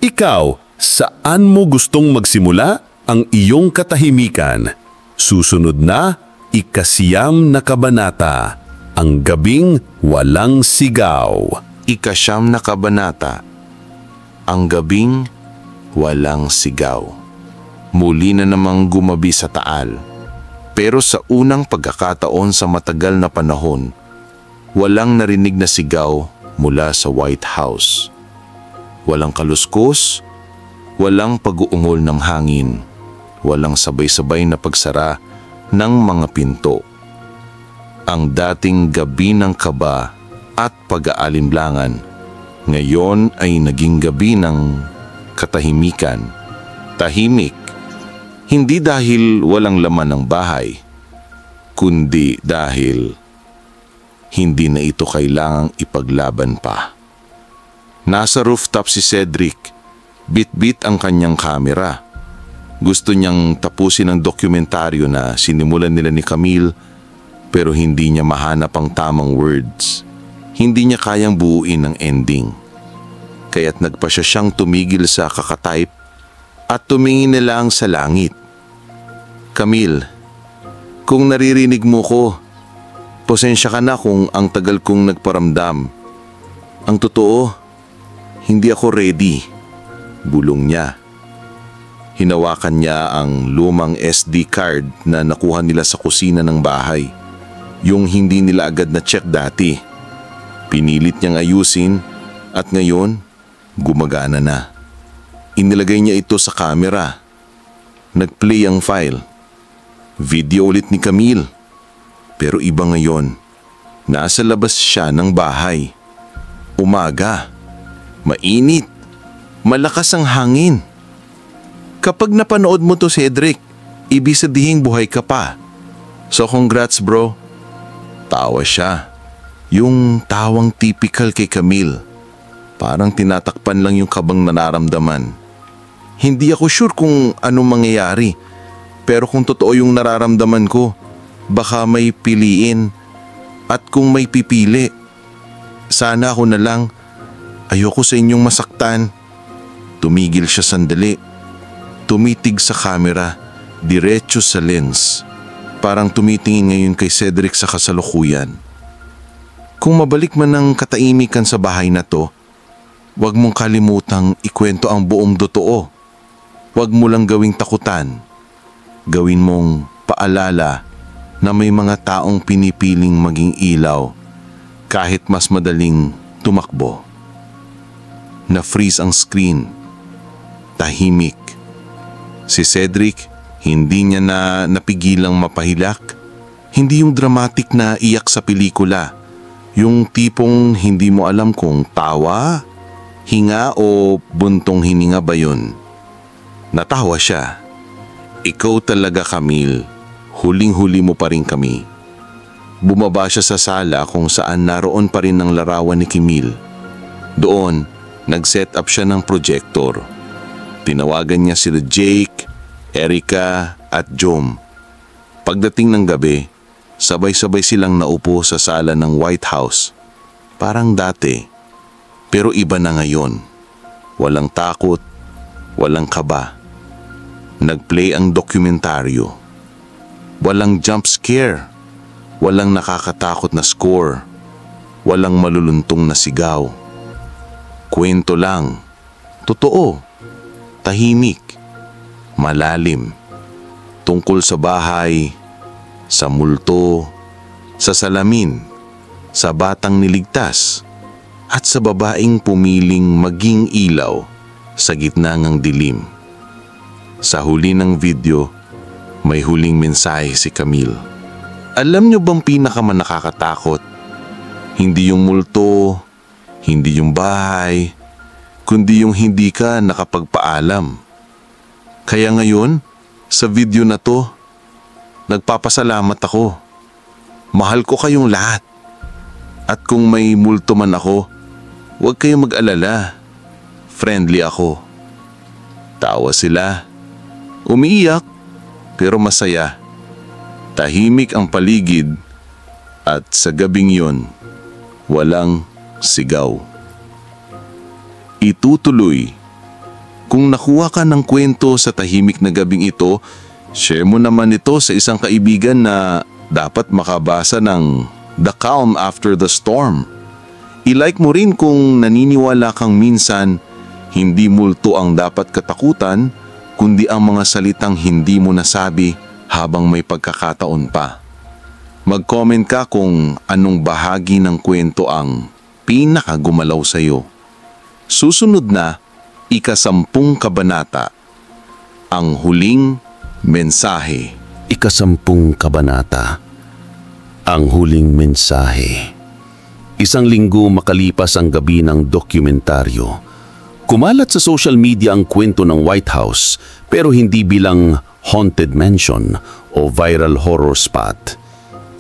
Ikaw, saan mo gustong magsimula ang iyong katahimikan? Susunod na, ika-9 na kabanata, ang gabing walang sigaw. Ika-9 na kabanata, ang gabing walang sigaw. Muli na namang gumabi sa Taal. Pero sa unang pagkakataon sa matagal na panahon, walang narinig na sigaw mula sa White House. Walang kaluskos, walang pag-uungol ng hangin, walang sabay-sabay na pagsara ng mga pinto. Ang dating gabi ng kaba at pag-aalinlangan, ngayon ay naging gabi ng katahimikan. Tahimik, hindi dahil walang laman ng bahay, kundi dahil hindi na ito kailangang ipaglaban pa. Nasa rooftop si Cedric, bit-bit ang kanyang kamera. Gusto niyang tapusin ang dokumentaryo na sinimulan nila ni Camille, pero hindi niya mahanap ang tamang words. Hindi niya kayang buuin ang ending. Kaya't nagpa siya siyang tumigil sa kakatype at tumingin na lang sa langit. Camille, kung naririnig mo ko, pasensya ka na kung ang tagal kong nagparamdam. Ang totoo, hindi ako ready. Bulong niya. Hinawakan niya ang lumang SD card na nakuha nila sa kusina ng bahay. Yung hindi nila agad na check dati. Pinilit niyang ayusin at ngayon, gumagana na. Inilagay niya ito sa camera. Nag-play ang file. Video ulit ni Camille. Pero iba ngayon. Nasa labas siya ng bahay. Umaga. Mainit. Malakas ang hangin. Kapag napanood mo to, Cedric, ibig sabihin buhay ka pa. So congrats bro. Tawa siya. Yung tawang typical kay Camille. Parang tinatakpan lang yung kabang nararamdaman. Hindi ako sure kung anong mangyayari. Pero kung totoo yung nararamdaman ko, baka may piliin. At kung may pipili, sana ako na lang. Ayoko sa inyong masaktan. Tumigil siya sandali. Tumitig sa camera, diretso sa lens. Parang tumitingin ngayon kay Cedric sa kasalukuyan. Kung mabalik man ang katahimikan sa bahay na to, huwag mong kalimutang ikwento ang buong totoo. Huwag mo lang gawing takutan. Gawin mong paalala na may mga taong pinipiling maging ilaw kahit mas madaling tumakbo. Na-freeze ang screen. Tahimik. Si Cedric, hindi niya na napigilang mapahilak. Hindi yung dramatic na iyak sa pelikula. Yung tipong hindi mo alam kung tawa, hinga o buntong hininga ba yun. Natawa siya. Ikaw talaga, Camille. Huling-huli mo pa rin kami. Bumaba siya sa sala kung saan naroon pa rin ang larawan ni Camille. Doon, nag-set up siya ng projector. Tinawagan niya sila Jake, Erica at Jom. Pagdating ng gabi, sabay-sabay silang naupo sa sala ng White House. Parang dati, pero iba na ngayon. Walang takot, walang kaba. Nag-play ang dokumentaryo. Walang jump scare, walang nakakatakot na score, walang maluluntong na sigaw. Kwento lang, totoo, tahimik, malalim, tungkol sa bahay, sa multo, sa salamin sa batang niligtas, at sa babaeng pumiling maging ilaw sa gitna ng dilim. Sa huli ng video, may huling mensahe si Camille. Alam niyo bang pinakamanakakatakot? Hindi yung multo, hindi yung bahay, kundi yung hindi ka nakapagpaalam. Kaya ngayon, sa video na to, nagpapasalamat ako. Mahal ko kayong lahat. At kung may multo man ako, huwag kayong mag-alala. Friendly ako. Tawa sila. Umiiyak, pero masaya. Tahimik ang paligid at sa gabing yon, walang sigaw. Itutuloy. Kung nakuha ka ng kwento sa tahimik na gabing ito, share mo naman ito sa isang kaibigan na dapat makabasa ng The Calm After the Storm. I-like mo rin kung naniniwala kang minsan hindi multo ang dapat katakutan, kundi ang mga salitang hindi mo nasabi habang may pagkakataon pa. Mag-comment ka kung anong bahagi ng kwento ang pinakagumalaw sa iyo. Susunod na, ika-10 kabanata, ang huling mensahe. Ika-10 kabanata, ang huling mensahe. Isang linggo makalipas ang gabi ng dokumentaryo. Kumalat sa social media ang kwento ng White House pero hindi bilang haunted mansion o viral horror spot.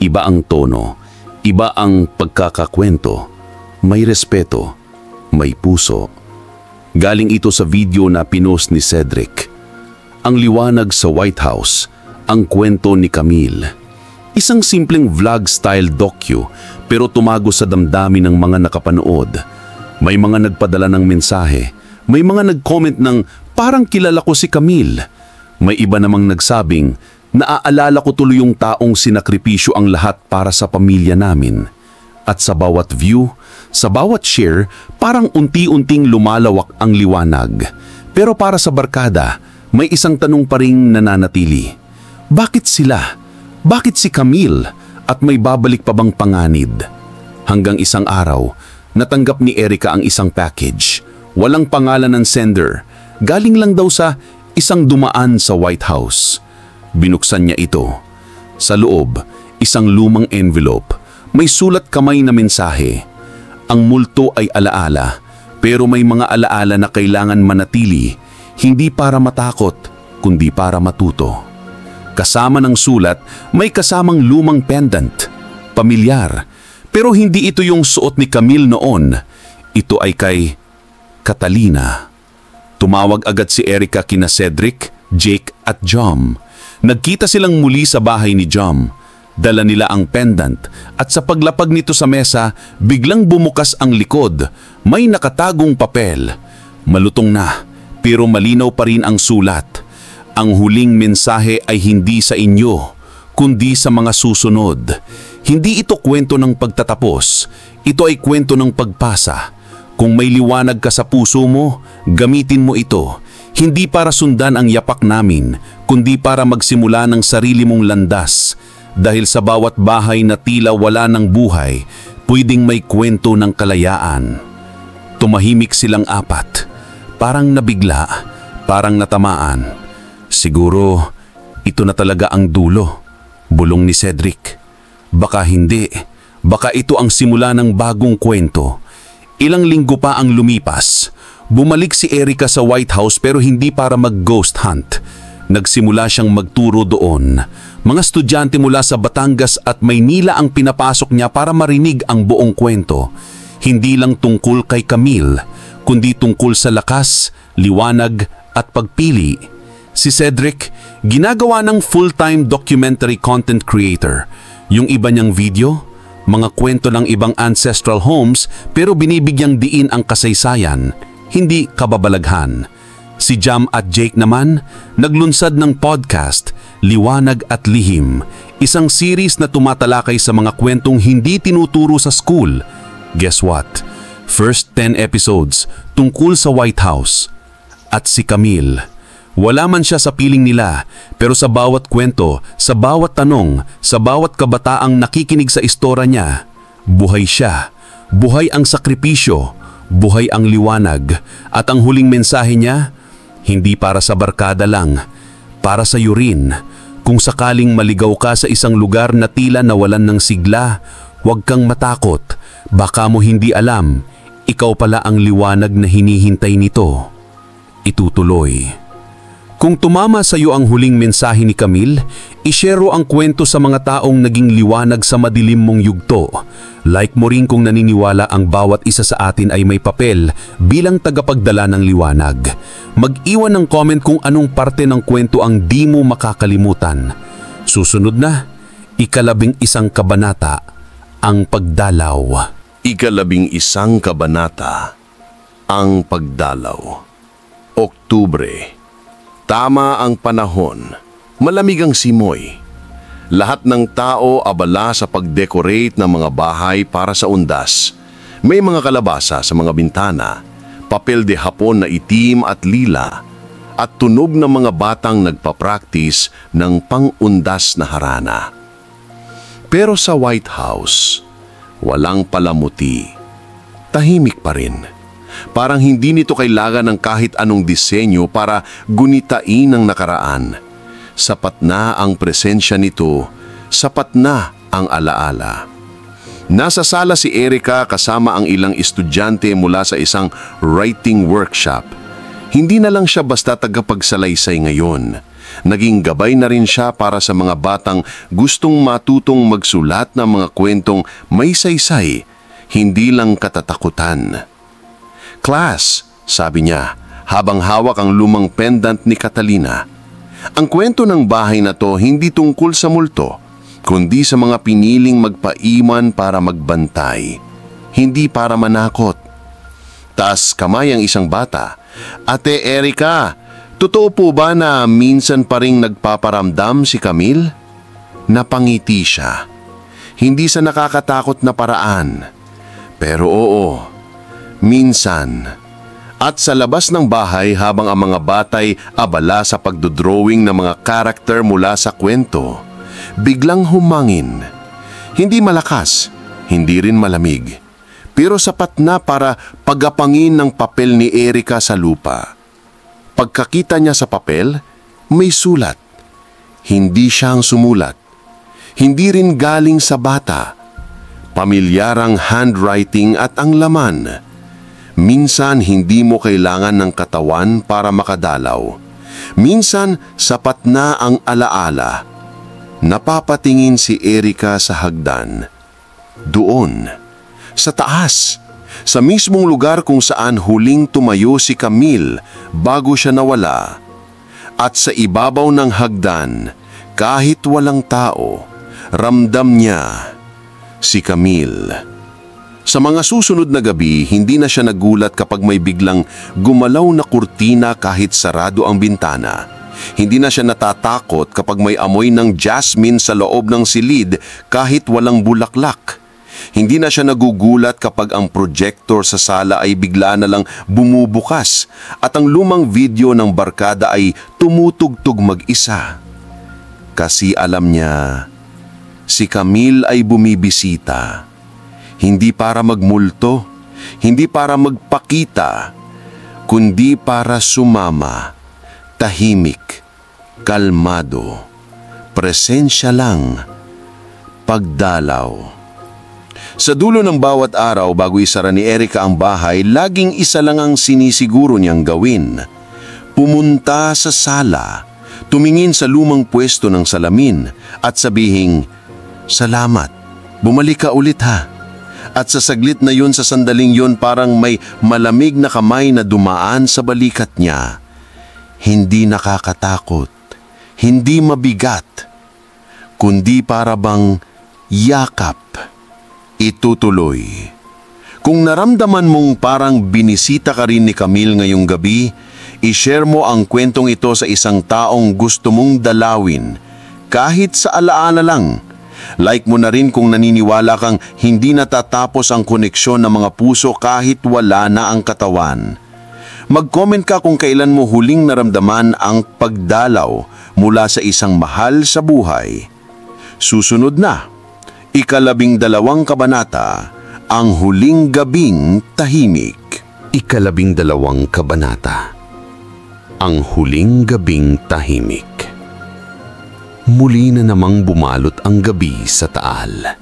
Iba ang tono, iba ang pagkakakwento, may respeto, may puso. Galing ito sa video na pinost ni Cedric. Ang liwanag sa White House, ang kwento ni Camille. Isang simpleng vlog-style docu pero tumago sa damdamin ng mga nakapanood. May mga nagpadala ng mensahe, may mga nag-comment ng parang kilala ko si Camille. May iba namang nagsabing, naaalala ko tuloy yung taong sinakripisyo ang lahat para sa pamilya namin. At sa bawat view, sa bawat share, parang unti-unting lumalawak ang liwanag. Pero para sa barkada, may isang tanong pa ring nananatili. Bakit sila? Bakit si Camille? At may babalik pa bang panganib? Hanggang isang araw, natanggap ni Erica ang isang package. Walang pangalan ng sender. Galing lang daw sa isang dumaan sa White House. Binuksan niya ito. Sa loob, isang lumang envelope. May sulat kamay na mensahe. Ang multo ay alaala, pero may mga alaala na kailangan manatili, hindi para matakot, kundi para matuto. Kasama ng sulat, may kasamang lumang pendant. Pamilyar, pero hindi ito yung suot ni Camille noon. Ito ay kay Catalina. Tumawag agad si Erica kina Cedric, Jake at Jom. Nagkita silang muli sa bahay ni Jom. Dala nila ang pendant at sa paglapag nito sa mesa, biglang bumukas ang likod. May nakatagong papel. Malutong na, pero malinaw pa rin ang sulat. Ang huling mensahe ay hindi sa inyo, kundi sa mga susunod. Hindi ito kwento ng pagtatapos, ito ay kwento ng pagpasa. Kung may liwanag ka sa puso mo, gamitin mo ito. Hindi para sundan ang yapak namin, kundi para magsimula ng sarili mong landas. Dahil sa bawat bahay na tila wala ng buhay, pwedeng may kwento ng kalayaan. Tumahimik silang apat, parang nabigla, parang natamaan. Siguro, ito na talaga ang dulo, bulong ni Cedric. Baka hindi, baka ito ang simula ng bagong kwento. Ilang linggo pa ang lumipas. Bumalik si Erica sa White House pero hindi para mag-ghost hunt. Nagsimula siyang magturo doon. Mga estudyante mula sa Batangas at Maynila ang pinapasok niya para marinig ang buong kwento. Hindi lang tungkol kay Camille, kundi tungkol sa lakas, liwanag at pagpili. Si Cedric, ginagawa ng full-time documentary content creator. Yung iba niyang video, mga kwento ng ibang ancestral homes pero binibigyang diin ang kasaysayan, hindi kababalaghan. Si Jam at Jake naman, naglunsad ng podcast, Liwanag at Lihim, isang series na tumatalakay sa mga kwentong hindi tinuturo sa school. Guess what? First 10 episodes tungkol sa White House. At si Camille, wala man siya sa piling nila, pero sa bawat kwento, sa bawat tanong, sa bawat kabataang nakikinig sa istorya niya, buhay siya, buhay ang sakripisyo, buhay ang liwanag, at ang huling mensahe niya, hindi para sa barkada lang, para sa iyo rin. Kung sakaling maligaw ka sa isang lugar na tila nawalan ng sigla, huwag kang matakot, baka mo hindi alam, ikaw pala ang liwanag na hinihintay nito. Itutuloy. Kung tumama sa iyo ang huling mensahe ni Camille, ishare ang kwento sa mga taong naging liwanag sa madilim mong yugto. Like mo rin kung naniniwala ang bawat isa sa atin ay may papel bilang tagapagdala ng liwanag. Mag-iwan ng comment kung anong parte ng kwento ang di mo makakalimutan. Susunod na, 11 kabanata, ang pagdalaw. 11 kabanata, ang pagdalaw. Oktubre. Tama ang panahon, malamig ang simoy. Lahat ng tao abala sa pag-decorate ng mga bahay para sa undas. May mga kalabasa sa mga bintana, papel de hapon na itim at lila, at tunog ng mga batang nagpa-practice ng pang-undas na harana. Pero sa White House, walang palamuti. Tahimik pa rin. Parang hindi nito kailangan ng kahit anong disenyo para gunitain ang nakaraan. Sapat na ang presensya nito, sapat na ang alaala. Nasa sala si Erica kasama ang ilang estudyante mula sa isang writing workshop. Hindi na lang siya basta tagapagsalaysay ngayon. Naging gabay na rin siya para sa mga batang gustong matutong magsulat ng mga kwentong may saysay, hindi lang katatakutan. "Class," sabi niya, habang hawak ang lumang pendant ni Catalina. Ang kwento ng bahay na to hindi tungkol sa multo, kundi sa mga piniling magpaiman para magbantay, hindi para manakot. Tas kamay ang isang bata. "Ate Erica, totoo po ba na minsan pa ring nagpaparamdam si Camille?" Napangiti siya. Hindi sa nakakatakot na paraan. Pero oo, minsan. At sa labas ng bahay habang ang mga batay abala sa pagdodrawing ng mga karakter mula sa kwento, biglang humangin. Hindi malakas, hindi rin malamig, pero sapat na para pagapangin ng papel ni Erica sa lupa. Pagkakita niya sa papel, may sulat. Hindi siyang sumulat. Hindi rin galing sa bata. Pamilyarang handwriting at ang laman. Minsan hindi mo kailangan ng katawan para makadalaw. Minsan sapat na ang alaala. Napapatingin si Erica sa hagdan. Doon, sa taas, sa mismong lugar kung saan huling tumayo si Camille bago siya nawala. At sa ibabaw ng hagdan, kahit walang tao, ramdam niya si Camille. Sa mga susunod na gabi, hindi na siya nagulat kapag may biglang gumalaw na kurtina kahit sarado ang bintana. Hindi na siya natatakot kapag may amoy ng jasmine sa loob ng silid kahit walang bulaklak. Hindi na siya nagugulat kapag ang projector sa sala ay bigla na lang bumubukas at ang lumang video ng barkada ay tumutugtog mag-isa. Kasi alam niya, si Camille ay bumibisita. Hindi para magmulto, hindi para magpakita, kundi para sumama, tahimik, kalmado, presensya lang, pagdalaw. Sa dulo ng bawat araw bago isara ni Erica ang bahay, laging isa lang ang sinisiguro niyang gawin. Pumunta sa sala, tumingin sa lumang pwesto ng salamin at sabihing, "Salamat, bumalik ka ulit ha." At sa saglit na yun, sa sandaling yun, parang may malamig na kamay na dumaan sa balikat niya. Hindi nakakatakot, hindi mabigat, kundi para bang yakap. Itutuloy. Kung naramdaman mong parang binisita ka rin ni Camille ngayong gabi, i-share mo ang kwentong ito sa isang taong gusto mong dalawin, kahit sa alaala lang. Like mo na rin kung naniniwala kang hindi natatapos ang koneksyon ng mga puso kahit wala na ang katawan. Mag-comment ka kung kailan mo huling naramdaman ang pagdalaw mula sa isang mahal sa buhay. Susunod na, 12 kabanata, ang huling gabing tahimik. 12 kabanata. Ang huling gabing tahimik. Muli na namang bumalot ang gabi sa Taal.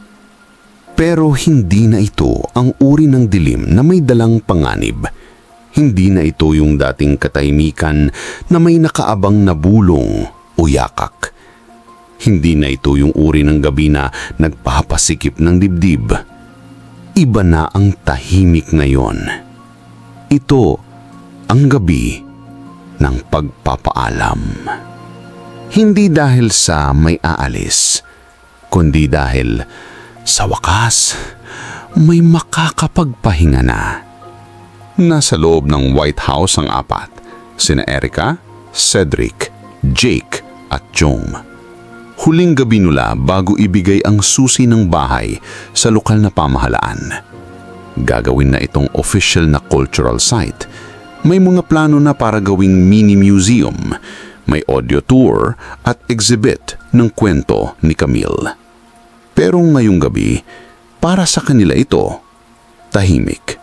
Pero hindi na ito ang uri ng dilim na may dalang panganib. Hindi na ito yung dating katahimikan na may nakaabang na bulong o yakak. Hindi na ito yung uri ng gabi na nagpapasikip ng dibdib. Iba na ang tahimik ngayon. Ito ang gabi ng pagpapaalam. Hindi dahil sa may aalis, kundi dahil sa wakas may makakapagpahinga na. Nasa loob ng White House ang apat, sina Erica, Cedric, Jake at Jom. Huling gabi nila bago ibigay ang susi ng bahay sa lokal na pamahalaan. Gagawin na itong official na cultural site. May mga plano na para gawing mini museum. May audio tour at exhibit ng kwento ni Camille. Pero ngayong gabi, para sa kanila ito, tahimik.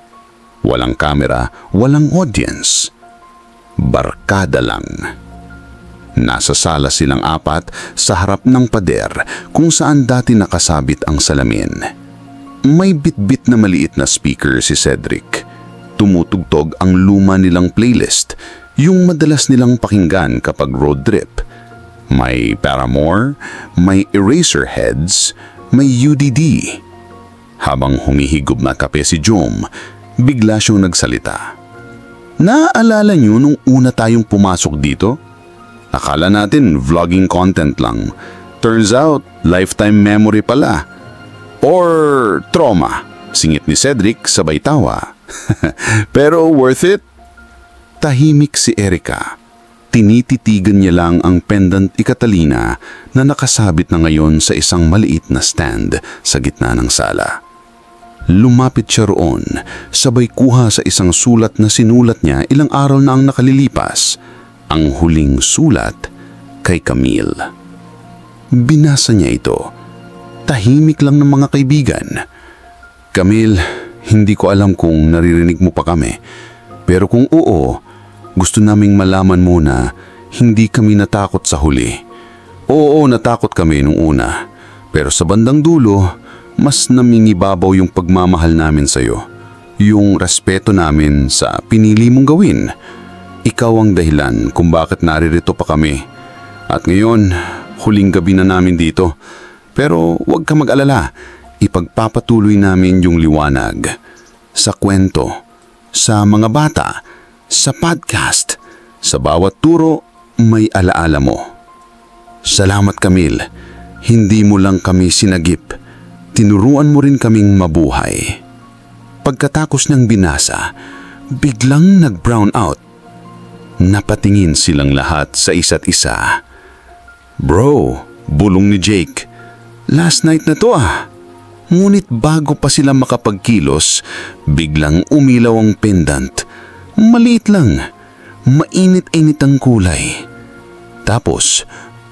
Walang kamera, walang audience. Barkada lang. Nasa sala silang apat sa harap ng pader kung saan dati nakasabit ang salamin. May bitbit na maliit na speaker si Cedric. Tumutugtog ang luma nilang playlist, yung madalas nilang pakinggan kapag road trip. May Paramore, may Eraserheads, may UDD. Habang humihigop na kape si Jom, bigla siyang nagsalita. Naaalala niyo nung una tayong pumasok dito? Akala natin vlogging content lang. Turns out, lifetime memory pala. Or trauma, singit ni Cedric sabay tawa. Pero worth it? Tahimik si Erica. Tinititigan niya lang ang pendant ikatalina na nakasabit na ngayon sa isang maliit na stand sa gitna ng sala. Lumapit siya roon, sabay kuha sa isang sulat na sinulat niya ilang araw na ang nakalilipas. Ang huling sulat kay Camille. Binasa niya ito. Tahimik lang ng mga kaibigan. Camille, hindi ko alam kung naririnig mo pa kami. Pero kung oo, gusto naming malaman mo na hindi kami natakot sa huli. Oo, natakot kami nung una. Pero sa bandang dulo, mas namingibabaw yung pagmamahal namin sa'yo. Yung respeto namin sa pinili mong gawin. Ikaw ang dahilan kung bakit naririto pa kami. At ngayon, huling gabi na namin dito. Pero huwag ka mag-alala, ipagpapatuloy namin yung liwanag. Sa kwento, sa mga bata, sa podcast, sa bawat turo, may alaala mo. Salamat Camille, hindi mo lang kami sinagip. Tinuruan mo rin kaming mabuhay. Pagkatapos ng binasa, biglang nag-brown out. Napatingin silang lahat sa isa't isa. Bro, bulong ni Jake. Last night na to ah. Ngunit bago pa sila makapagkilos, biglang umilaw ang pendant. Maliit lang, mainit-init ang kulay. Tapos,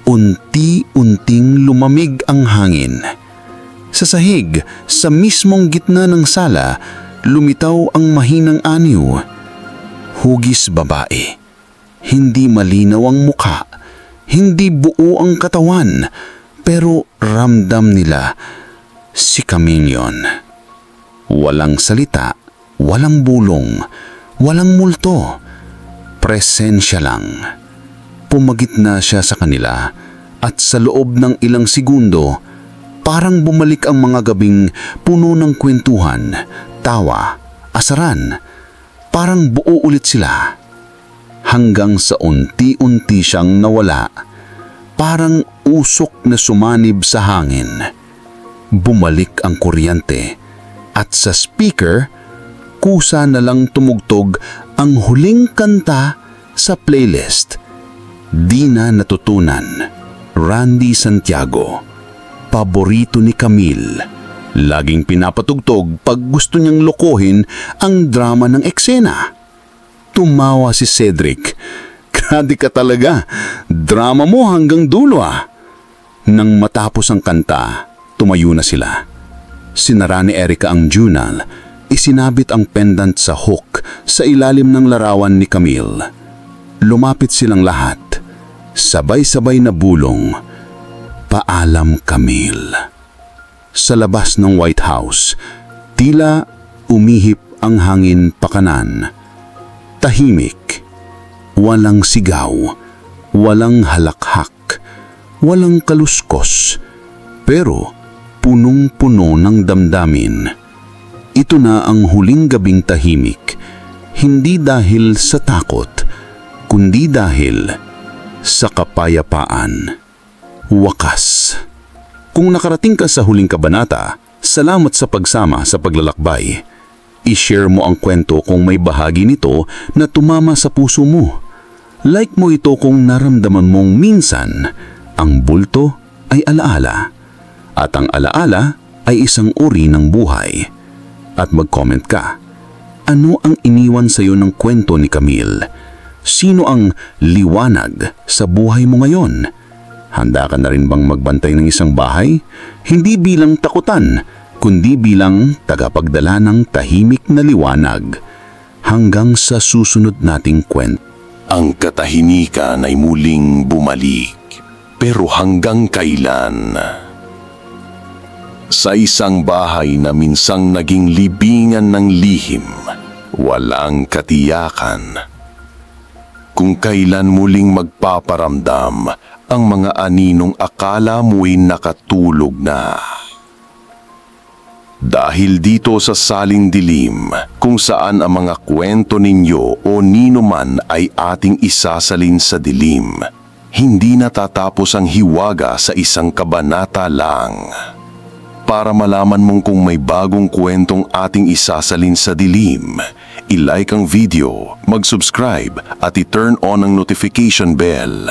unti-unting lumamig ang hangin. Sa sahig, sa mismong gitna ng sala, lumitaw ang mahinang anyo. Hugis babae. Hindi malinaw ang mukha, hindi buo ang katawan, pero ramdam nila si Camille. Walang salita, walang bulong, walang multo. Presensya lang. Pumagitna siya sa kanila at sa loob ng ilang segundo, parang bumalik ang mga gabing puno ng kwentuhan, tawa, asaran. Parang buo ulit sila. Hanggang sa unti-unti siyang nawala, parang usok na sumanib sa hangin. Bumalik ang kuryente at sa speaker, kusa na lang tumugtog ang huling kanta sa playlist. Di na natutunan, Randy Santiago, paborito ni Camille. Laging pinapatugtog pag gusto niyang lokohin ang drama ng eksena. Tumawa si Cedric. Grabe ka talaga. Drama mo hanggang dulo ah. Nang matapos ang kanta, Tumayo na sila. Sinara ni Erica ang journal, isinabit ang pendant sa hook sa ilalim ng larawan ni Camille. Lumapit silang lahat. Sabay-sabay na bulong, "Paalam, Camille." Sa labas ng White House, tila umihip ang hangin pakanan. Tahimik, walang sigaw, walang halakhak, walang kaluskos, pero punong-puno ng damdamin. Ito na ang huling gabing tahimik, hindi dahil sa takot, kundi dahil sa kapayapaan. Wakas. Kung nakarating ka sa huling kabanata, salamat sa pagsama sa paglalakbay. I-share mo ang kwento kung may bahagi nito na tumama sa puso mo. Like mo ito kung naramdaman mong minsan ang bulto ay alaala at ang alaala ay isang uri ng buhay. At mag-comment ka. Ano ang iniwan sa iyo ng kwento ni Camille? Sino ang liwanag sa buhay mo ngayon? Handa ka na rin bang magbantay ng isang bahay? Hindi bilang takutan, kundi bilang tagapagdala ng tahimik na liwanag. Hanggang sa susunod nating kwento. Ang katahimikan ay muling bumalik, pero hanggang kailan? Sa isang bahay na minsang naging libingan ng lihim, walang katiyakan. Kung kailan muling magpaparamdam ang mga aninong akala mo'y nakatulog na. Dahil dito sa Saling Dilim, kung saan ang mga kwento ninyo o ninuman ay ating isasalin sa dilim, hindi natatapos ang hiwaga sa isang kabanata lang. Para malaman mong kung may bagong kwentong ating isasalin sa dilim, i-like ang video, mag-subscribe at i-turn on ang notification bell.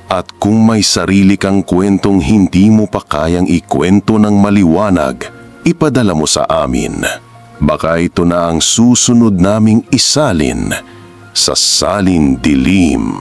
At kung may sarili kang kwentong hindi mo pa kayang ikwento ng maliwanag, ipadala mo sa amin. Baka ito na ang susunod naming isalin sa Saling Dilim.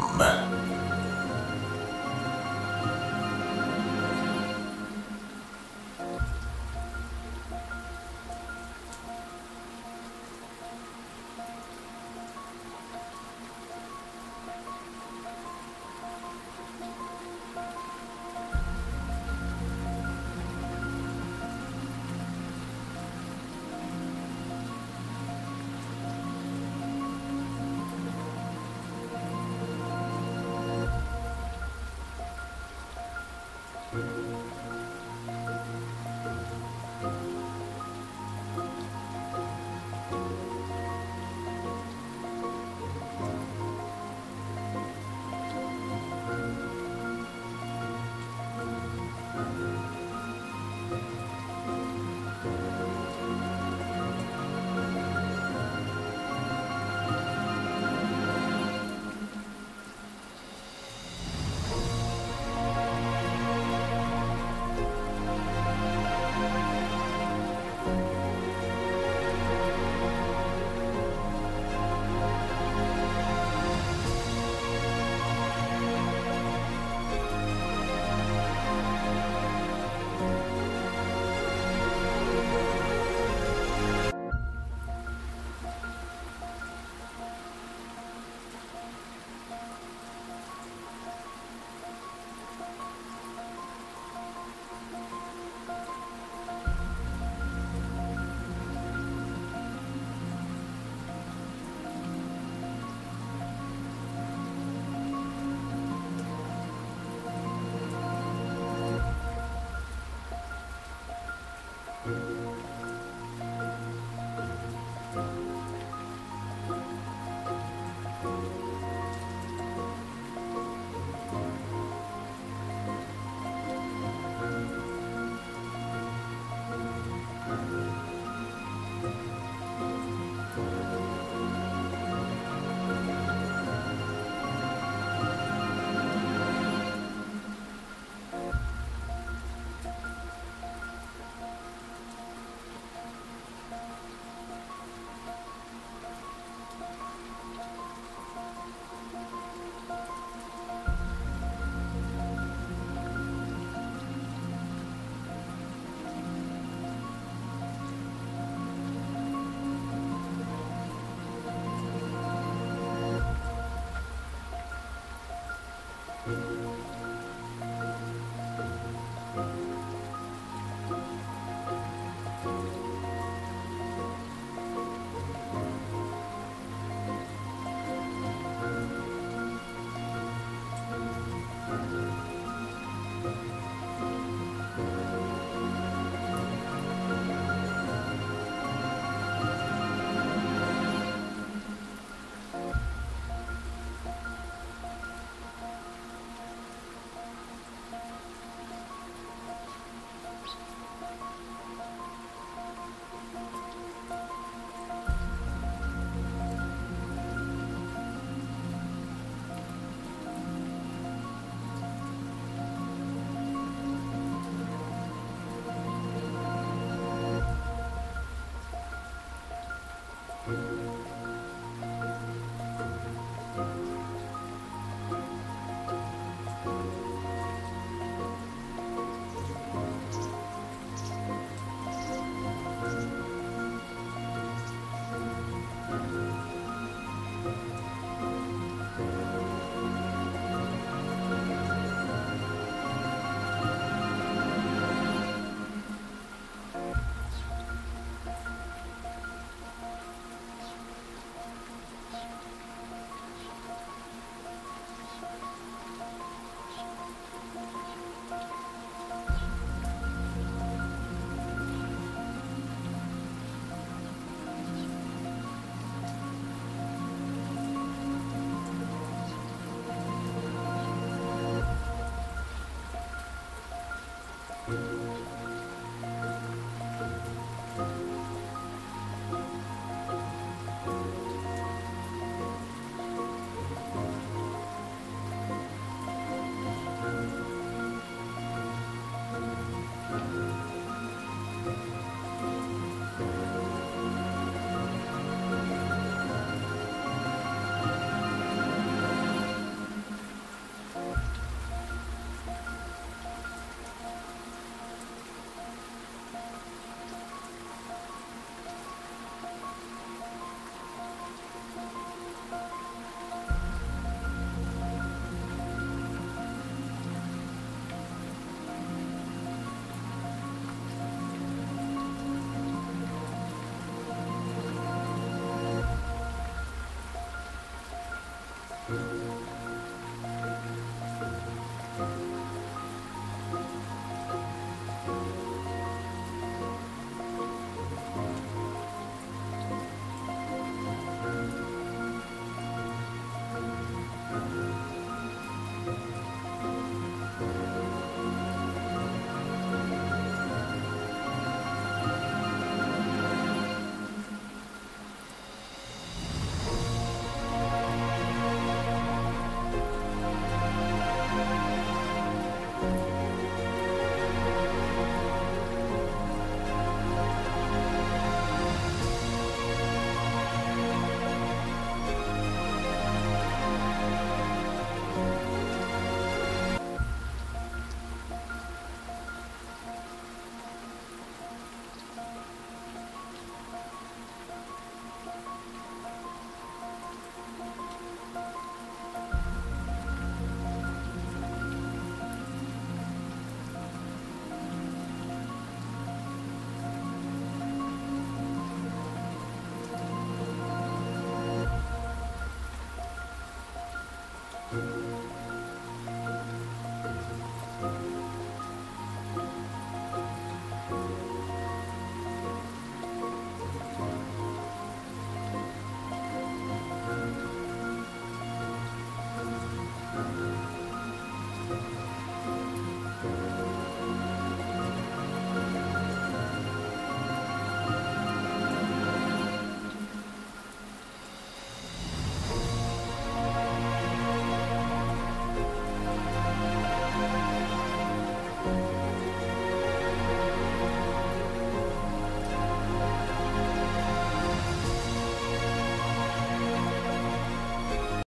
Thank you.